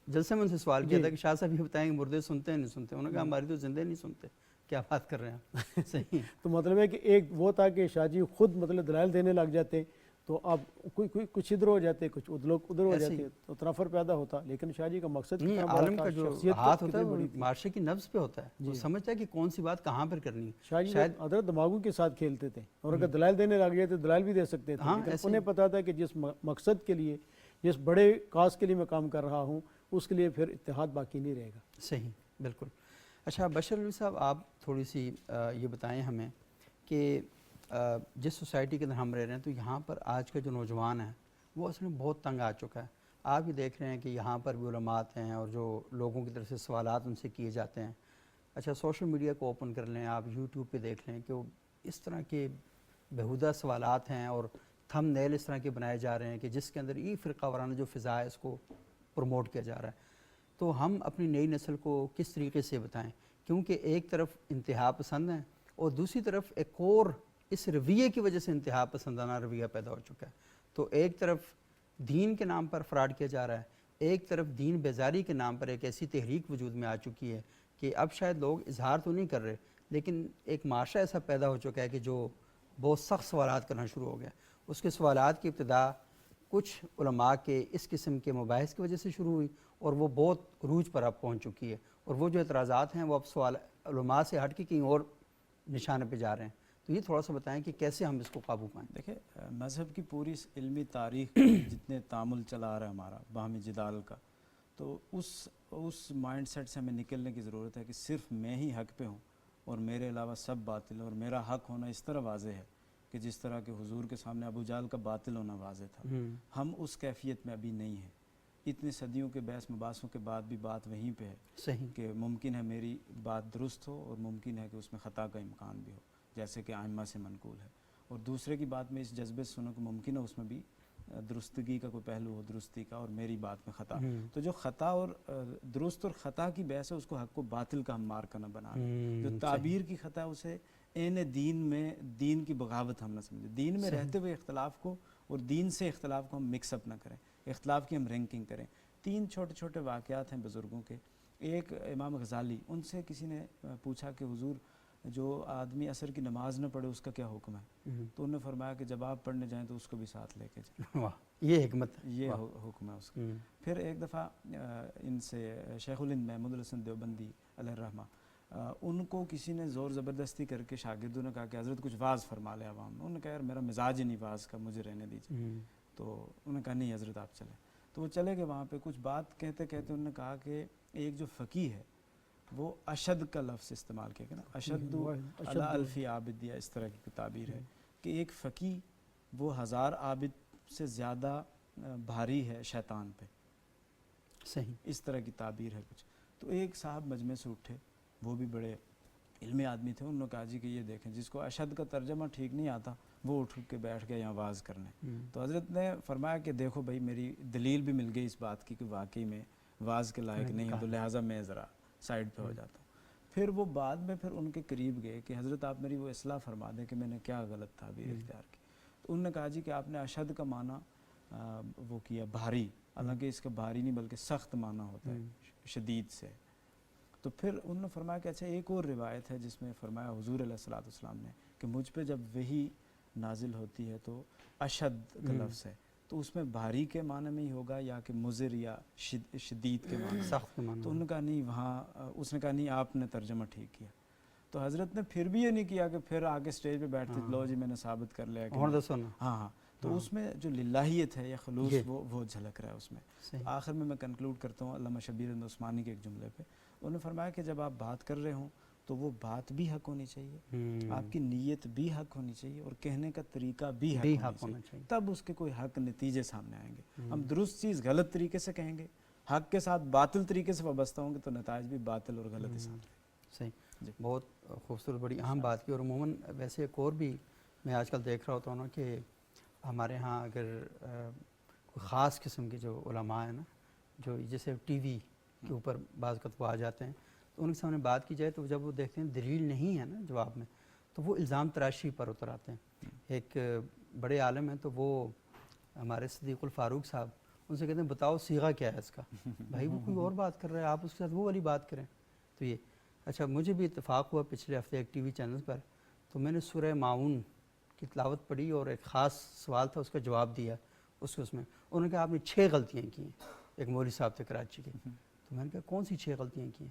جلسے میں ان سے سوال کیا تھا کہ شاہ صاحب یہ بتائیں کہ مردے سنتے ہیں نہیں سنتے؟ انہوں نے کہا ہماری تو زندے نہیں سنتے، کیا بات کر رہے ہیں آپ؟ صحیح۔
تو مطلب ہے کہ ایک وہ تھا کہ شاہ جی خود مطلب دلائل دینے لگ جاتے تو آپ کچھ ادھر ہو جاتے، کچھ لوگ ادھر ہو جاتے، تو تنافر پیدا ہوتا۔ لیکن شاہ جی کا مقصد
عالم کا جو ہاتھ ہوتا ہے وہ معاشرے کی نبض پہ ہوتا ہے، وہ سمجھتا ہے کہ کون سی بات کہاں پر کرنی ہے۔
شاہ جی حضرت دماغوں کے ساتھ کھیلتے تھے، اور اگر دلائل دینے لگ گئے تو دلائل بھی دے سکتے تھے، لیکن انہیں پتا تھا کہ جس مقصد کے لیے، جس بڑے کاز کے لیے میں کام کر رہا ہوں، اس کے لیے پھر اتحاد باقی نہیں رہے گا۔
صحیح، بالکل۔ اچھا بشر علی صاحب، آپ تھوڑی سی یہ بتائیں ہمیں کہ جس سوسائٹی کے اندر ہم رہ رہے ہیں تو یہاں پر آج کا جو نوجوان ہے وہ اصل میں بہت تنگ آ چکا ہے۔ آپ یہ دیکھ رہے ہیں کہ یہاں پر بھی علماء ہیں اور جو لوگوں کی طرف سے سوالات ان سے کیے جاتے ہیں۔ اچھا سوشل میڈیا کو اوپن کر لیں، آپ یوٹیوب پہ دیکھ لیں کہ وہ اس طرح کے بیہودہ سوالات ہیں اور تھم نیل اس طرح کے بنائے جا رہے ہیں کہ جس کے اندر یہ فرقہ وارانہ جو فضا ہے اس کو پروموٹ کیا جا رہا ہے۔ تو ہم اپنی نئی نسل کو کس طریقے سے بتائیں کیونکہ ایک طرف انتہا پسند ہیں اور دوسری طرف ایک اور اس رویے کی وجہ سے انتہا پسندانہ رویہ پیدا ہو چکا ہے. تو ایک طرف دین کے نام پر فراڈ کیا جا رہا ہے, ایک طرف دین بیزاری کے نام پر ایک ایسی تحریک وجود میں آ چکی ہے کہ اب شاید لوگ اظہار تو نہیں کر رہے, لیکن ایک معاشرہ ایسا پیدا ہو چکا ہے کہ جو بہت سخت سوالات کرنا شروع ہو گیا. اس کے سوالات کی ابتدا کچھ علماء کے اس قسم کے مباحث کی وجہ سے شروع ہوئی اور وہ بہت عروج پر اب پہنچ چکی ہے, اور وہ جو اعتراضات ہیں وہ اب سوال علماء سے ہٹ کے کہیں اور نشانے پہ جا رہے ہیں. تو یہ تھوڑا سا بتائیں کہ کیسے ہم اس کو قابو پائیں.
دیکھیں مذہب کی پوری علمی تاریخ جتنے تعامل چلا آ رہا ہے ہمارا باہمی جدال کا, تو اس مائنڈ سیٹ سے ہمیں نکلنے کی ضرورت ہے کہ صرف میں ہی حق پہ ہوں اور میرے علاوہ سب باطل, اور میرا حق ہونا اس طرح واضح ہے کہ جس طرح کہ حضور کے سامنے ابو جہل کا باطل ہونا واضح تھا. ہم اس کیفیت میں ابھی نہیں ہیں. اتنی صدیوں کے بحث مباحثوں کے بعد بھی بات وہیں پہ ہے
صحیح
کہ ممکن ہے میری بات درست ہو اور ممکن ہے کہ اس میں خطا کا امکان بھی ہو, جیسے کہ ائمہ سے منقول ہے, اور دوسرے کی بات میں اس جذبے سے سنوں کہ ممکن ہے اس میں بھی درستگی کا کوئی پہلو ہو, درستی کا, اور میری بات میں خطا. تو جو خطا اور درست اور خطا کی بحث ہے اس کو حق و باطل کا ہم مارکہ نہ بنا لیں. جو تعبیر کی خطا ہے اسے عین دین میں دین کی بغاوت ہم نہ سمجھیں. دین میں رہتے ہوئے اختلاف کو اور دین سے اختلاف کو ہم مکس اپ نہ کریں, اختلاف کی ہم رینکنگ کریں. 3 چھوٹے چھوٹے واقعات ہیں بزرگوں کے. ایک امام غزالی, ان سے کسی نے پوچھا کہ حضور جو آدمی عصر کی نماز نہ پڑھے اس کا کیا حکم ہے؟ تو انہوں نے فرمایا کہ جب آپ پڑھنے جائیں تو اس کو بھی ساتھ لے کے جائیں.
واہ, یہ حکمت ہے,
یہ حکم ہے اس کا. پھر ایک دفعہ ان سے شیخ الہند محمود الحسن دیوبندی علیہ الرحمہ, ان کو کسی نے زور زبردستی کر کے شاگردوں نے کہا کہ حضرت کچھ واز فرما لے عوام میں. انہوں نے کہا یار میرا مزاج ہی نہیں واز کا, مجھے رہنے دیجیے. تو انہوں نے کہا نہیں حضرت آپ چلیں. تو وہ چلے گئے. وہاں پہ کچھ بات کہتے کہتے انہوں نے کہا کہ ایک جو فقیہ ہے وہ اشد کا لفظ استعمال کیا گیا نا, اشد علی الفی عابد, یا اس طرح کی تعبیر ہے کہ ایک فقیہ وہ 1000 عابد سے زیادہ بھاری ہے شیطان پہ.
صحیح,
اس طرح کی تعبیر ہے کچھ. تو ایک صاحب مجمع سے اٹھے, وہ بھی بڑے علمی آدمی تھے. انہوں نے کہا جی کہ یہ دیکھیں جس کو اشد کا ترجمہ ٹھیک نہیں آتا وہ اٹھ کے بیٹھ گیا یہاں واز کرنے. تو حضرت نے فرمایا کہ دیکھو بھائی میری دلیل بھی مل گئی اس بات کی کہ واقعی میں واز کے لائق نہیں ہے, تو لہٰذا میں ذرا سائڈ پہ ہو جاتا ہوں. پھر وہ بعد میں پھر ان کے قریب گئے کہ حضرت آپ میری وہ اصلاح فرما دیں کہ میں نے کیا غلط تعبیر اختیار کی. تو انہوں نے کہا جی کہ آپ نے اشد کا معنی وہ کیا بھاری, حالانکہ اس کا بھاری نہیں بلکہ سخت معنی ہوتا ہے, شدید سے. تو پھر انہوں نے فرمایا کہ اچھا ایک اور روایت ہے جس میں فرمایا حضور علیہ الصلوۃ والسلام نے کہ مجھ پہ جب وحی نازل ہوتی ہے تو اشد کا لفظ ہے, تو اس میں بھاری کے معنی میں ہی ہوگا یا کہ مضر یا شدید کے معنی,
سخت کے معنی.
تو انہوں نے کہا نہیں, وہاں اس نے کہا نہیں آپ نے ترجمہ ٹھیک کیا. تو حضرت نے پھر بھی یہ نہیں کیا کہ پھر آگے سٹیج پہ بیٹھتے لو جی میں نے ثابت کر لیا کہ ہاں. تو اس میں جو للہیت ہے یا خلوص وہ جھلک رہا ہے اس میں. آخر میں کنکلوڈ کرتا ہوں علامہ شبیر احمد عثمانی کے ایک جملے پہ. انہوں نے فرمایا کہ جب آپ بات کر رہے ہوں تو وہ بات بھی حق ہونی چاہیے, آپ کی نیت بھی حق ہونی چاہیے, اور کہنے کا طریقہ بھی حق ہونا چاہیے. تب اس کے کوئی حق نتیجے سامنے آئیں گے. ہم درست چیز غلط طریقے سے کہیں گے, حق کے ساتھ باطل طریقے سے وابستہ ہوں گے, تو نتائج بھی باطل اور غلط ہی سامنے آئیں گے.
صحیح, بہت خوبصورت, بڑی اہم بات کی. اور عموماً ویسے ایک اور بھی میں آج کل دیکھ رہا ہوتا ہوں نا کہ ہمارے ہاں اگر کوئی خاص قسم کے جو علماء ہیں نا, جو جیسے ٹی وی کے اوپر بعض اوقات وہ آ جاتے ہیں, تو ان کے سامنے بات کی جائے تو جب وہ دیکھتے ہیں دلیل نہیں ہے نا جواب میں, تو وہ الزام تراشی پر اتر آتے ہیں. ایک بڑے عالم ہیں تو وہ ہمارے صدیق الفاروق صاحب, ان سے کہتے ہیں بتاؤ صیغہ کیا ہے اس کا. بھائی وہ کوئی اور بات کر رہا ہے, آپ اس کے ساتھ وہ والی بات کریں. تو یہ اچھا, مجھے بھی اتفاق ہوا پچھلے ہفتے ایک ٹی وی چینل پر, تو میں نے سورہ ماعون کی تلاوت پڑھی اور ایک خاص سوال تھا اس کا جواب دیا. اس میں انہوں نے کہا آپ نے 6 غلطیاں کی ہیں, ایک مولوی صاحب تھے کراچی کے. تو میں نے کہا کون سی 6 غلطیاں کی ہیں؟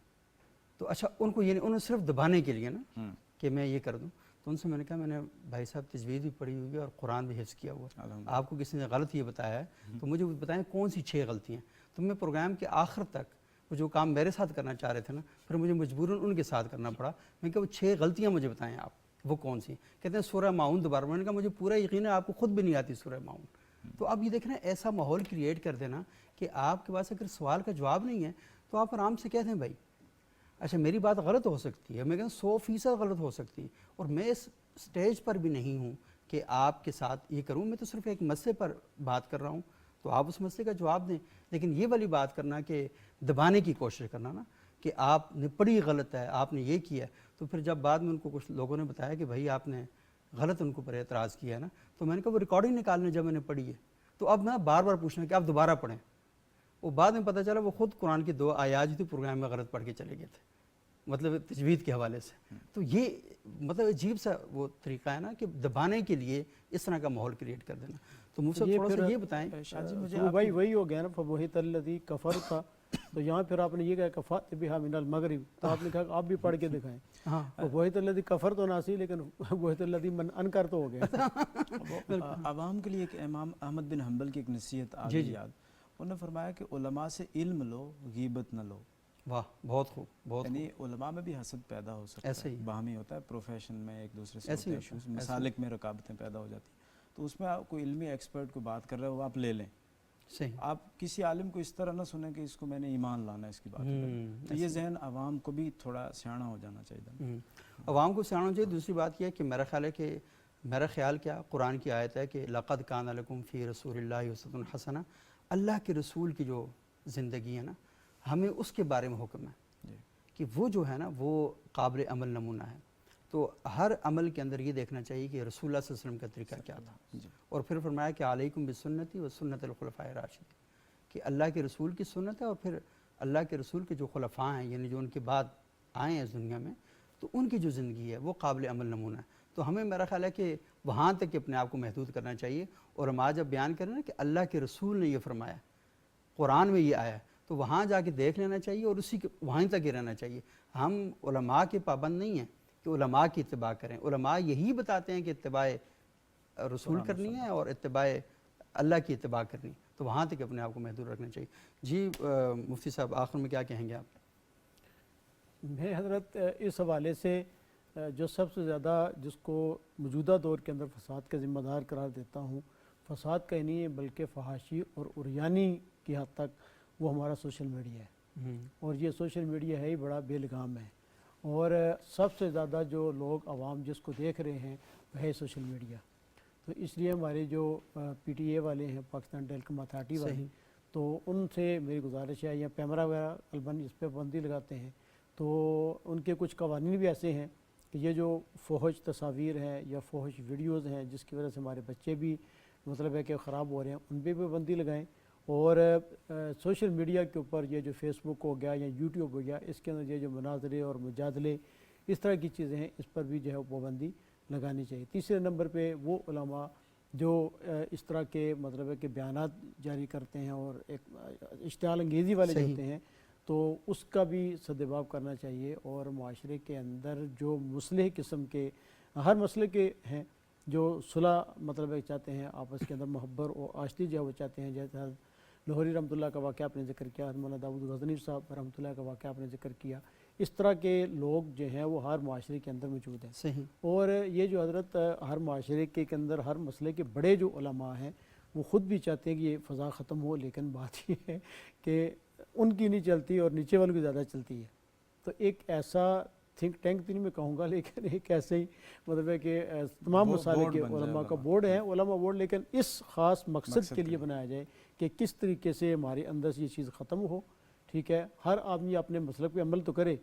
تو اچھا ان کو یہ نہیں, انہوں نے صرف دبانے کے لیے نا کہ میں یہ کر دوں. تو ان سے میں نے کہا میں نے بھائی صاحب تجوید بھی پڑھی ہوئی ہے اور قرآن بھی حفظ کیا ہوا ہے, آپ کو کسی نے غلط یہ بتایا ہے تو مجھے بتائیں کون سی 6 غلطیاں. تو میں پروگرام کے آخر تک وہ جو کام میرے ساتھ کرنا چاہ رہے تھے نا, پھر مجھے مجبوراً ان کے ساتھ کرنا پڑا. میں کہ وہ 6 غلطیاں مجھے بتائیں آپ, وہ کون سی؟ کہتے ہیں سورہ ماعون دوبارہ. میں نے کہا مجھے پورا یقین ہے آپ کو خود بھی نہیں آتی سورہ ماعون. تو اب یہ دیکھنا ایسا ماحول کریٹ کر دینا کہ آپ کے پاس اگر سوال کا جواب نہیں ہے تو آپ آرام سے کہتے ہیں بھائی اچھا میری بات غلط ہو سکتی ہے, میں کہتا ہوں 100% غلط ہو سکتی ہے, اور میں اس سٹیج پر بھی نہیں ہوں کہ آپ کے ساتھ یہ کروں, میں تو صرف ایک مسئلے پر بات کر رہا ہوں, تو آپ اس مسئلے کا جواب دیں. لیکن یہ والی بات کرنا کہ دبانے کی کوشش کرنا نا کہ آپ نے پڑھی غلط ہے، آپ نے یہ کیا ہے. تو پھر جب بعد میں ان کو کچھ لوگوں نے بتایا کہ بھائی آپ نے غلط ان کو پر اعتراض کیا ہے نا، تو میں نے کہا وہ ریکارڈنگ نکالنے جب میں نے پڑھی ہے تو اب میں بار بار پوچھنا کہ آپ دوبارہ پڑھیں. وہ بعد میں پتہ چلا وہ خود قرآن کی 2 آیات جو تھی پروگرام میں غلط پڑھ کے چلے گئے تھے، مطلب تجوید کے حوالے سے. تو یہ مطلب عجیب سا وہ طریقہ ہے نا کہ دبانے کے لیے اس طرح کا ماحول کریٹ کر دینا. تو مجھ سے تھوڑا سا یہ بتائیں.
وہ بھائی وہی ہو گیا نا، فبہت الذی کفر تھا، تو یہاں پھر آپ نے یہ کہا کفات بہا من المغرب، تو آپ نے کہا کہ آپ بھی پڑھ کے دکھائیں.
ہاں
فبہت الذی کفر تو ناسی، لیکن فبہت الذی من انکر تو ہو گیا.
عوام کے لیے ایک امام احمد بن حنبل کی ایک نصیحت آ گئی یاد. انہوں نے فرمایا کہ علماء سے علم لو، غیبت نہ لو.
واہ بہت خوب، بہت
یعنی علماء میں بھی حسد پیدا ہو سکتا
ایسے
ہے،
ہی
باہمی ہوتا ہے، پروفیشن میں ایک دوسرے سے
ایسے
ہوتے
ہی
ہیں ایشوز، مسالک میں رکاوٹیں پیدا ہو جاتی ہیں. تو اس میں آپ کوئی علمی ایکسپرٹ کو بات کر رہے ہو آپ لے لیں.
صحیح.
آپ کسی عالم کو اس طرح نہ سنیں کہ اس کو میں نے ایمان لانا ہے اس کی بات پر. تو یہ ذہن عوام کو بھی تھوڑا سیاںا ہو جانا چاہیے.
عوام کو سیاںا ہونا چاہیے. دوسری بات یہ ہے کہ میرا خیال کیا قرآن کی آیت ہے کہ لقد کان لکم فی رسول اللہ اسوۃ حسنہ. اللہ کے رسول کی جو زندگی ہے نا، ہمیں اس کے بارے میں حکم ہے کہ وہ جو ہے نا وہ قابل عمل نمونہ ہے. تو ہر عمل کے اندر یہ دیکھنا چاہیے کہ رسول اللہ صلی اللہ علیہ وسلم کا طریقہ کیا تھا. اور پھر فرمایا کہ علیکم بسنتی و سنت الخلفاء الراشدین، کہ اللہ کے رسول کی سنت ہے اور پھر اللہ کے رسول کے جو خلفاء ہیں یعنی جو ان کے بعد آئے ہیں اس دنیا میں، تو ان کی جو زندگی ہے وہ قابل عمل نمونہ ہے. تو ہمیں میرا خیال ہے کہ وہاں تک اپنے آپ کو محدود کرنا چاہیے. اور ہم آج جب بیان کریں نا کہ اللہ کے رسول نے یہ فرمایا، قرآن میں یہ آیا ہے، تو وہاں جا کے دیکھ لینا چاہیے اور اسی کے وہیں تک ہی رہنا چاہیے. ہم علماء کے پابند نہیں ہیں کہ علماء کی اتباع کریں. علماء یہی بتاتے ہیں کہ اتباع رسول کرنی ہے اور اتباع اللہ کی اتباع کرنی، تو وہاں تک اپنے آپ کو محدود رکھنا چاہیے. جی مفتی صاحب آخر میں کیا کہیں گے آپ؟
میں حضرت اس حوالے سے جو سب سے زیادہ جس کو موجودہ دور کے اندر فساد کا ذمہ دار قرار دیتا ہوں، فساد کا ہی نہیں ہے بلکہ فحاشی اور عریانی کی حد تک وہ ہمارا سوشل میڈیا ہے. اور یہ سوشل میڈیا ہے ہی بڑا بے لگام ہے. اور سب سے زیادہ جو لوگ عوام جس کو دیکھ رہے ہیں وہ ہے سوشل میڈیا. تو اس لیے ہمارے جو پی ٹی اے والے ہیں، پاکستان ٹیلیکم اتھارٹی والے، تو ان سے میری گزارش ہے، یا پیمرا وغیرہ البن اس پہ پابندی لگاتے ہیں، تو ان کے کچھ قوانین بھی ایسے ہیں کہ یہ جو فحش تصاویر ہیں یا فحش ویڈیوز ہیں جس کی وجہ سے ہمارے بچے بھی مطلب ہے کہ خراب ہو رہے ہیں، ان پہ بھی پابندی لگائیں. اور سوشل میڈیا کے اوپر یہ جو فیس بک ہو گیا یا یوٹیوب ہو گیا، اس کے اندر یہ جو مناظرے اور مجادلے اس طرح کی چیزیں ہیں، اس پر بھی جو ہے پابندی لگانی چاہیے. تیسرے نمبر پہ وہ علماء جو اس طرح کے مطلب ہے کہ بیانات جاری کرتے ہیں اور ایک اشتعال انگیزی والے جو ہوتے ہیں، تو اس کا بھی سدباب کرنا چاہیے. اور معاشرے کے اندر جو مصلح قسم کے ہر مسئلے کے ہیں، جو صلح مطلب ہے چاہتے ہیں، آپس کے اندر محبت اور آشتی جو ہے وہ چاہتے ہیں، جیسے لاہوری رحمۃ اللہ کا واقعہ آپ نے ذکر کیا، مولانا داؤد غزنوی صاحب رحمۃ اللہ کا واقعہ آپ نے ذکر کیا، اس طرح کے لوگ جو ہیں وہ ہر معاشرے کے اندر موجود ہیں.
صحیح. اور
یہ جو حضرت ہر معاشرے کے اندر ہر مسئلے کے بڑے جو علماء ہیں وہ خود بھی چاہتے ہیں کہ یہ فضا ختم ہو، لیکن بات یہ ہے کہ ان کی نہیں چلتی اور نیچے والوں کی زیادہ چلتی ہے. تو ایک ایسا تھنک ٹینک تو نہیں میں کہوں گا، لیکن ایک ایسے ہی مطلب ہے کہ تمام مسائل کے علماء کا بورڈ ہے، علماء بورڈ، لیکن اس خاص مقصد کے لیے بنایا جائے کہ کس طریقے سے ہمارے اندر سے یہ چیز ختم ہو. ٹھیک ہے، ہر آدمی اپنے مسلک پہ عمل تو کرے،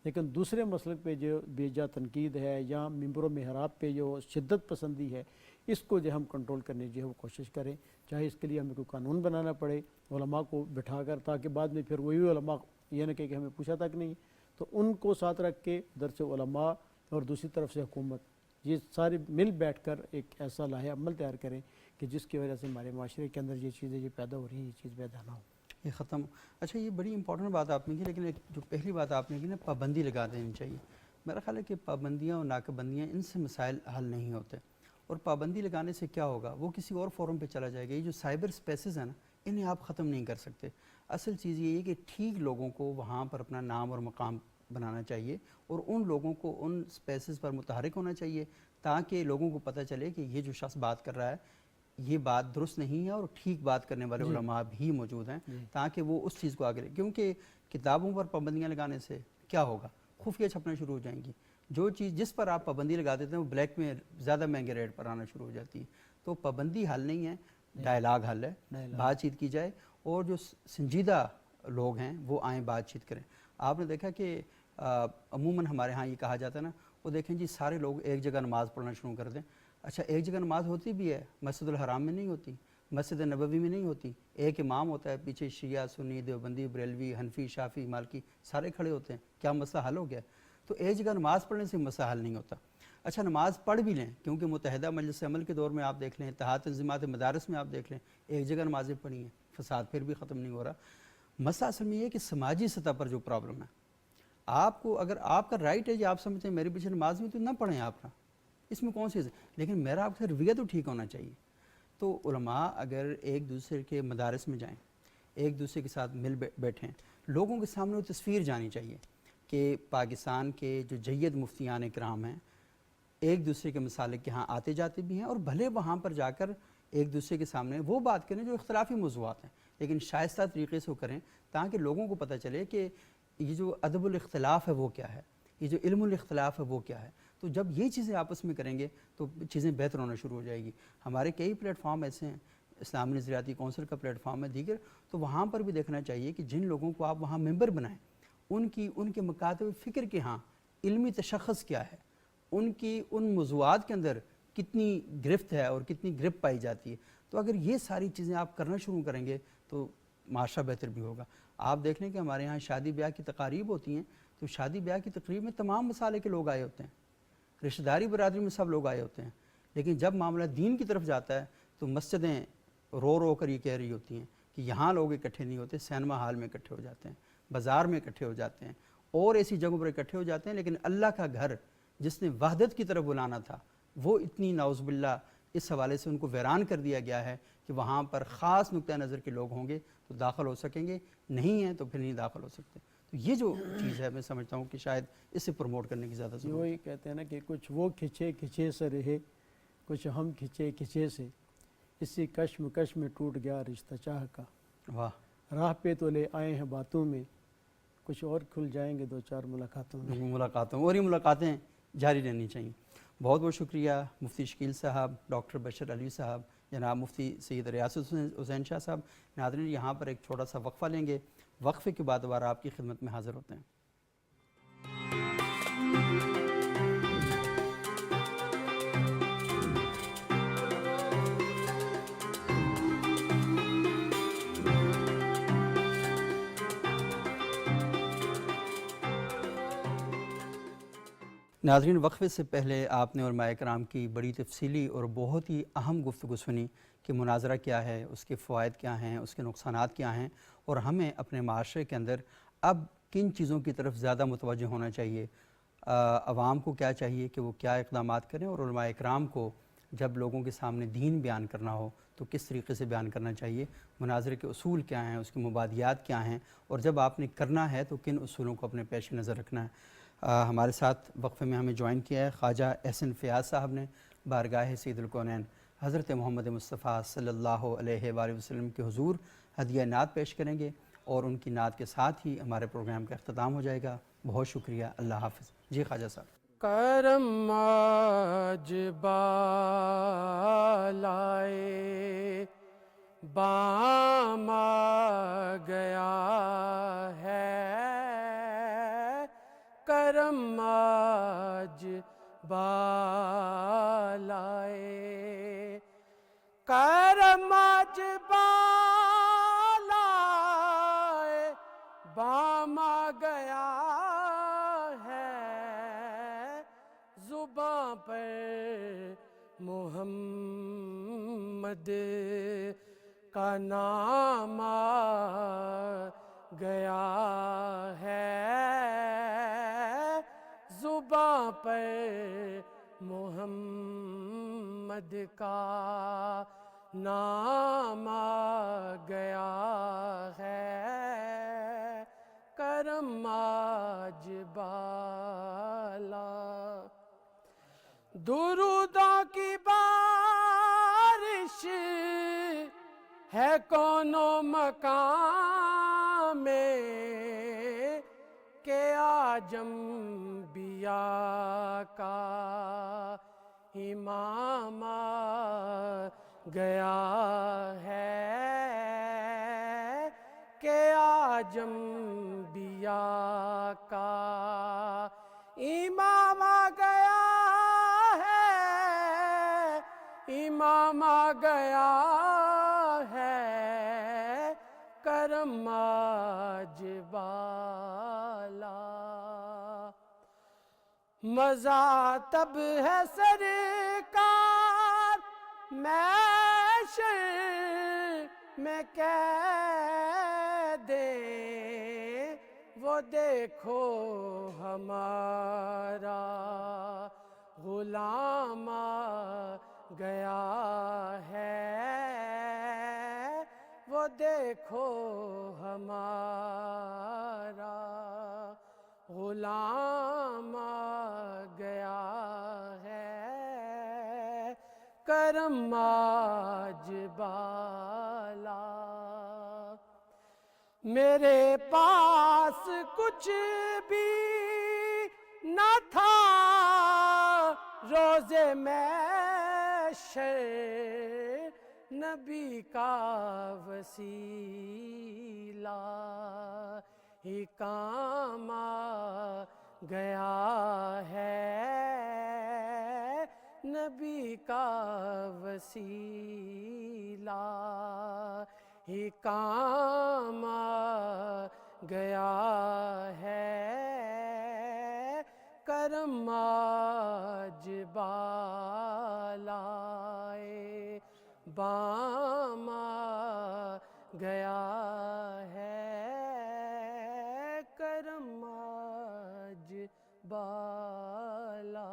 لیکن دوسرے مسلک پہ جو بیجا تنقید ہے یا ممبر و محراب پہ جو شدت پسندی ہے، اس کو جو ہم کنٹرول کرنے جو ہے وہ کوشش کریں. چاہے اس کے لیے ہمیں کوئی قانون بنانا پڑے علماء کو بٹھا کر، تاکہ بعد میں پھر وہی علماء یہ نہ کہ ہمیں پوچھا تک نہیں، تو ان کو ساتھ رکھ کے درس علماء اور دوسری طرف سے حکومت، یہ سارے مل بیٹھ کر ایک ایسا لاہے عمل تیار کریں کہ جس کی وجہ سے ہمارے معاشرے کے اندر یہ چیزیں یہ پیدا ہو رہی ہیں، یہ چیز پیدا نہ ہو.
یہ ختم. اچھا یہ بڑی امپورٹنٹ بات آپ نے کی، لیکن ایک جو پہلی بات آپ نے کی نا، پابندی لگا دینی چاہیے. میرا خیال ہے کہ پابندیاں اور ناکابندیاں ان سے مسائل حل نہیں ہوتے. اور پابندی لگانے سے کیا ہوگا، وہ کسی اور فورم پہ چلا جائے گا. یہ جو سائبر سپیسز ہیں نا، انہیں آپ ختم نہیں کر سکتے. اصل چیز یہ ہے کہ ٹھیک لوگوں کو وہاں پر اپنا نام اور مقام بنانا چاہیے، اور ان لوگوں کو ان سپیسز پر متحرک ہونا چاہیے، تاکہ لوگوں کو پتہ چلے کہ یہ جو شخص بات کر رہا ہے یہ بات درست نہیں ہے، اور ٹھیک بات کرنے والے علماء بھی موجود ہیں، تاکہ وہ اس چیز کو آگے لیں. کیونکہ کتابوں پر پابندیاں لگانے سے کیا ہوگا، خفیہ چھپنا شروع ہو جائیں گی. جو چیز جس پر آپ پابندی لگا دیتے ہیں وہ بلیک میں زیادہ مہنگے ریٹ پر آنا شروع ہو جاتی ہے. تو پابندی حل نہیں ہے، ڈائلاگ حل ہے. بات چیت کی جائے، اور جو سنجیدہ لوگ ہیں وہ آئیں بات چیت کریں. آپ نے دیکھا کہ عموماً ہمارے ہاں یہ کہا جاتا ہے نا، وہ دیکھیں جی سارے لوگ ایک جگہ نماز پڑھنا شروع کر دیں. اچھا ایک جگہ نماز ہوتی بھی ہے، مسجد الحرام میں نہیں ہوتی، مسجد نبوی میں نہیں ہوتی. ایک امام ہوتا ہے، پیچھے شیعہ سنی دیوبندی بریلوی حنفی شافعی مالکی سارے کھڑے ہوتے ہیں. کیا مسئلہ حل ہو گیا؟ تو ایک جگہ نماز پڑھنے سے مسئلہ حل نہیں ہوتا. اچھا نماز پڑھ بھی لیں، کیونکہ متحدہ مجلس عمل کے دور میں آپ دیکھ لیں، اتحاد تنظیمات مدارس میں آپ دیکھ لیں، ایک جگہ نمازیں پڑھی ہیں، فساد پھر بھی ختم نہیں ہو رہا. مسئلہ اصل میں یہ ہے کہ سماجی سطح پر جو پرابلم ہے، آپ کو اگر آپ کا رائٹ ہے جی آپ سمجھتے ہیں میرے پیچھے نماز میں تو نہ پڑھیں آپ کا، اس میں کون سی ہے، لیکن میرا آپ سے رویہ تو ٹھیک ہونا چاہیے. تو علماء اگر ایک دوسرے کے مدارس میں جائیں، ایک دوسرے کے ساتھ مل بیٹھیں، لوگوں کے سامنے وہ تصویر جانی چاہیے کہ پاکستان کے جو جید مفتیان کرام ہیں ایک دوسرے کے مسالک کے ہاں آتے جاتے بھی ہیں، اور بھلے وہاں پر جا کر ایک دوسرے کے سامنے وہ بات کریں جو اختلافی موضوعات ہیں، لیکن شائستہ طریقے سے وہ کریں تاکہ لوگوں کو پتہ چلے کہ یہ جو ادب الاختلاف ہے وہ کیا ہے، یہ جو علم الاختلاف ہے وہ کیا ہے. تو جب یہ چیزیں آپس میں کریں گے تو چیزیں بہتر ہونا شروع ہو جائے گی. ہمارے کئی پلیٹ فارم ایسے ہیں، اسلامی نظریاتی کونسل کا پلیٹ فارم ہے دیگر، تو وہاں پر بھی دیکھنا چاہیے کہ جن لوگوں کو آپ وہاں ممبر بنائیں ان کے مکاتب فکر کے ہاں علمی تشخص کیا ہے، ان کی ان موضوعات کے اندر کتنی گرفت ہے اور کتنی گرپ پائی جاتی ہے. تو اگر یہ ساری چیزیں آپ کرنا شروع کریں گے تو معاشرہ بہتر بھی ہوگا. آپ دیکھ لیں کہ ہمارے ہاں شادی بیاہ کی تقاریب ہوتی ہیں، تو شادی بیاہ کی تقریب میں تمام مسالے کے لوگ آئے ہوتے ہیں، رشتہ داری برادری میں سب لوگ آئے ہوتے ہیں، لیکن جب معاملہ دین کی طرف جاتا ہے تو مسجدیں رو رو کر یہ کہہ رہی ہوتی ہیں کہ یہاں لوگ اکٹھے نہیں ہوتے، سینما ہال میں اکٹھے ہو جاتے ہیں، بازار میں اکٹھے ہو جاتے ہیں اور ایسی جگہوں پر اکٹھے ہو جاتے ہیں. لیکن اللہ کا گھر جس نے وحدت کی طرف بلانا تھا وہ اتنی نعوذ باللہ اس حوالے سے ان کو ویران کر دیا گیا ہے کہ وہاں پر خاص نقطہ نظر کے لوگ ہوں گے تو داخل ہو سکیں گے، نہیں ہیں تو پھر نہیں داخل ہو سکتے. تو یہ جو چیز ہے میں سمجھتا ہوں کہ شاید اس سے پروموٹ کرنے کی زیادہ ضرورت ہے.
وہی کہتے ہیں نا کہ کچھ وہ کھچے سے رہے، کچھ ہم کھچے سے، اسی کش میں ٹوٹ گیا رشتہ چاہ کا.
واہ،
راہ پہ تو لے آئے ہیں باتوں میں، کچھ اور کھل جائیں گے دو چار ملاقاتوں میں.
ملاقاتوں اور یہ ملاقاتیں جاری رہنی چاہیے. بہت بہت شکریہ مفتی شکیل صاحب، ڈاکٹر بشر علی صاحب، جناب مفتی سید ریاست حسین شاہ صاحب. ناظرین یہاں پر ایک چھوٹا سا وقفہ لیں گے، وقفے کے بعد دوبارہ آپ کی خدمت میں حاضر ہوتے ہیں. ناظرین وقفے سے پہلے آپ نے علماء کرام کی بڑی تفصیلی اور بہت ہی اہم گفتگو سنی کہ مناظرہ کیا ہے، اس کے فوائد کیا ہیں، اس کے نقصانات کیا ہیں، اور ہمیں اپنے معاشرے کے اندر اب کن چیزوں کی طرف زیادہ متوجہ ہونا چاہیے، عوام کو کیا چاہیے کہ وہ کیا اقدامات کریں، اور علماء کرام کو جب لوگوں کے سامنے دین بیان کرنا ہو تو کس طریقے سے بیان کرنا چاہیے، مناظرے کے اصول کیا ہیں، اس کے مبادیات کیا ہیں، اور جب آپ نے کرنا ہے تو کن اصولوں کو اپنے پیش نظر رکھنا ہے. ہمارے ساتھ وقفے میں ہمیں جوائن کیا ہے خواجہ احسن فیاض صاحب نے. بارگاہ سید الکونین حضرت محمد مصطفیٰ صلی اللہ علیہ وآلہ وسلم کے حضور ہدیہ نعت پیش کریں گے، اور ان کی نعت کے ساتھ ہی ہمارے پروگرام کا اختتام ہو جائے گا. بہت شکریہ، اللہ حافظ. جی خواجہ صاحب.
کرم آج بالائے بام آ گیا ہے، کرم آج بالائے، کرم آج بالائے بام آ گیا ہے، زباں پر محمد کا نام آ گیا ہے، زباں پر محمد کا نام آ گیا ہے، کرم آج بالا. درودوں کی بارش ہے کون و مکان میں کہ آج انبیاء کا امام آ گیا ہے، کہ آج انبیاء انبیاء کا امام آ گیا ہے، امام آ گیا ہے، کرم آج بالا۔ مزہ تب ہے سرکار محشر میں کہہ دیں، وہ دیکھو ہمارا غلام آ گیا ہے، وہ دیکھو ہمارا غلام آ گیا ہے، کرم آج بالا۔ میرے پاس کچھ بھی نہ تھا روز محشر، نبی کا وسیلہ ہی کام آ گیا ہے، نبی کا وسیلہ ہی کام آ گیا ہے، کرم آج بالائے بام آ گیا ہے، کرم آج بالا۔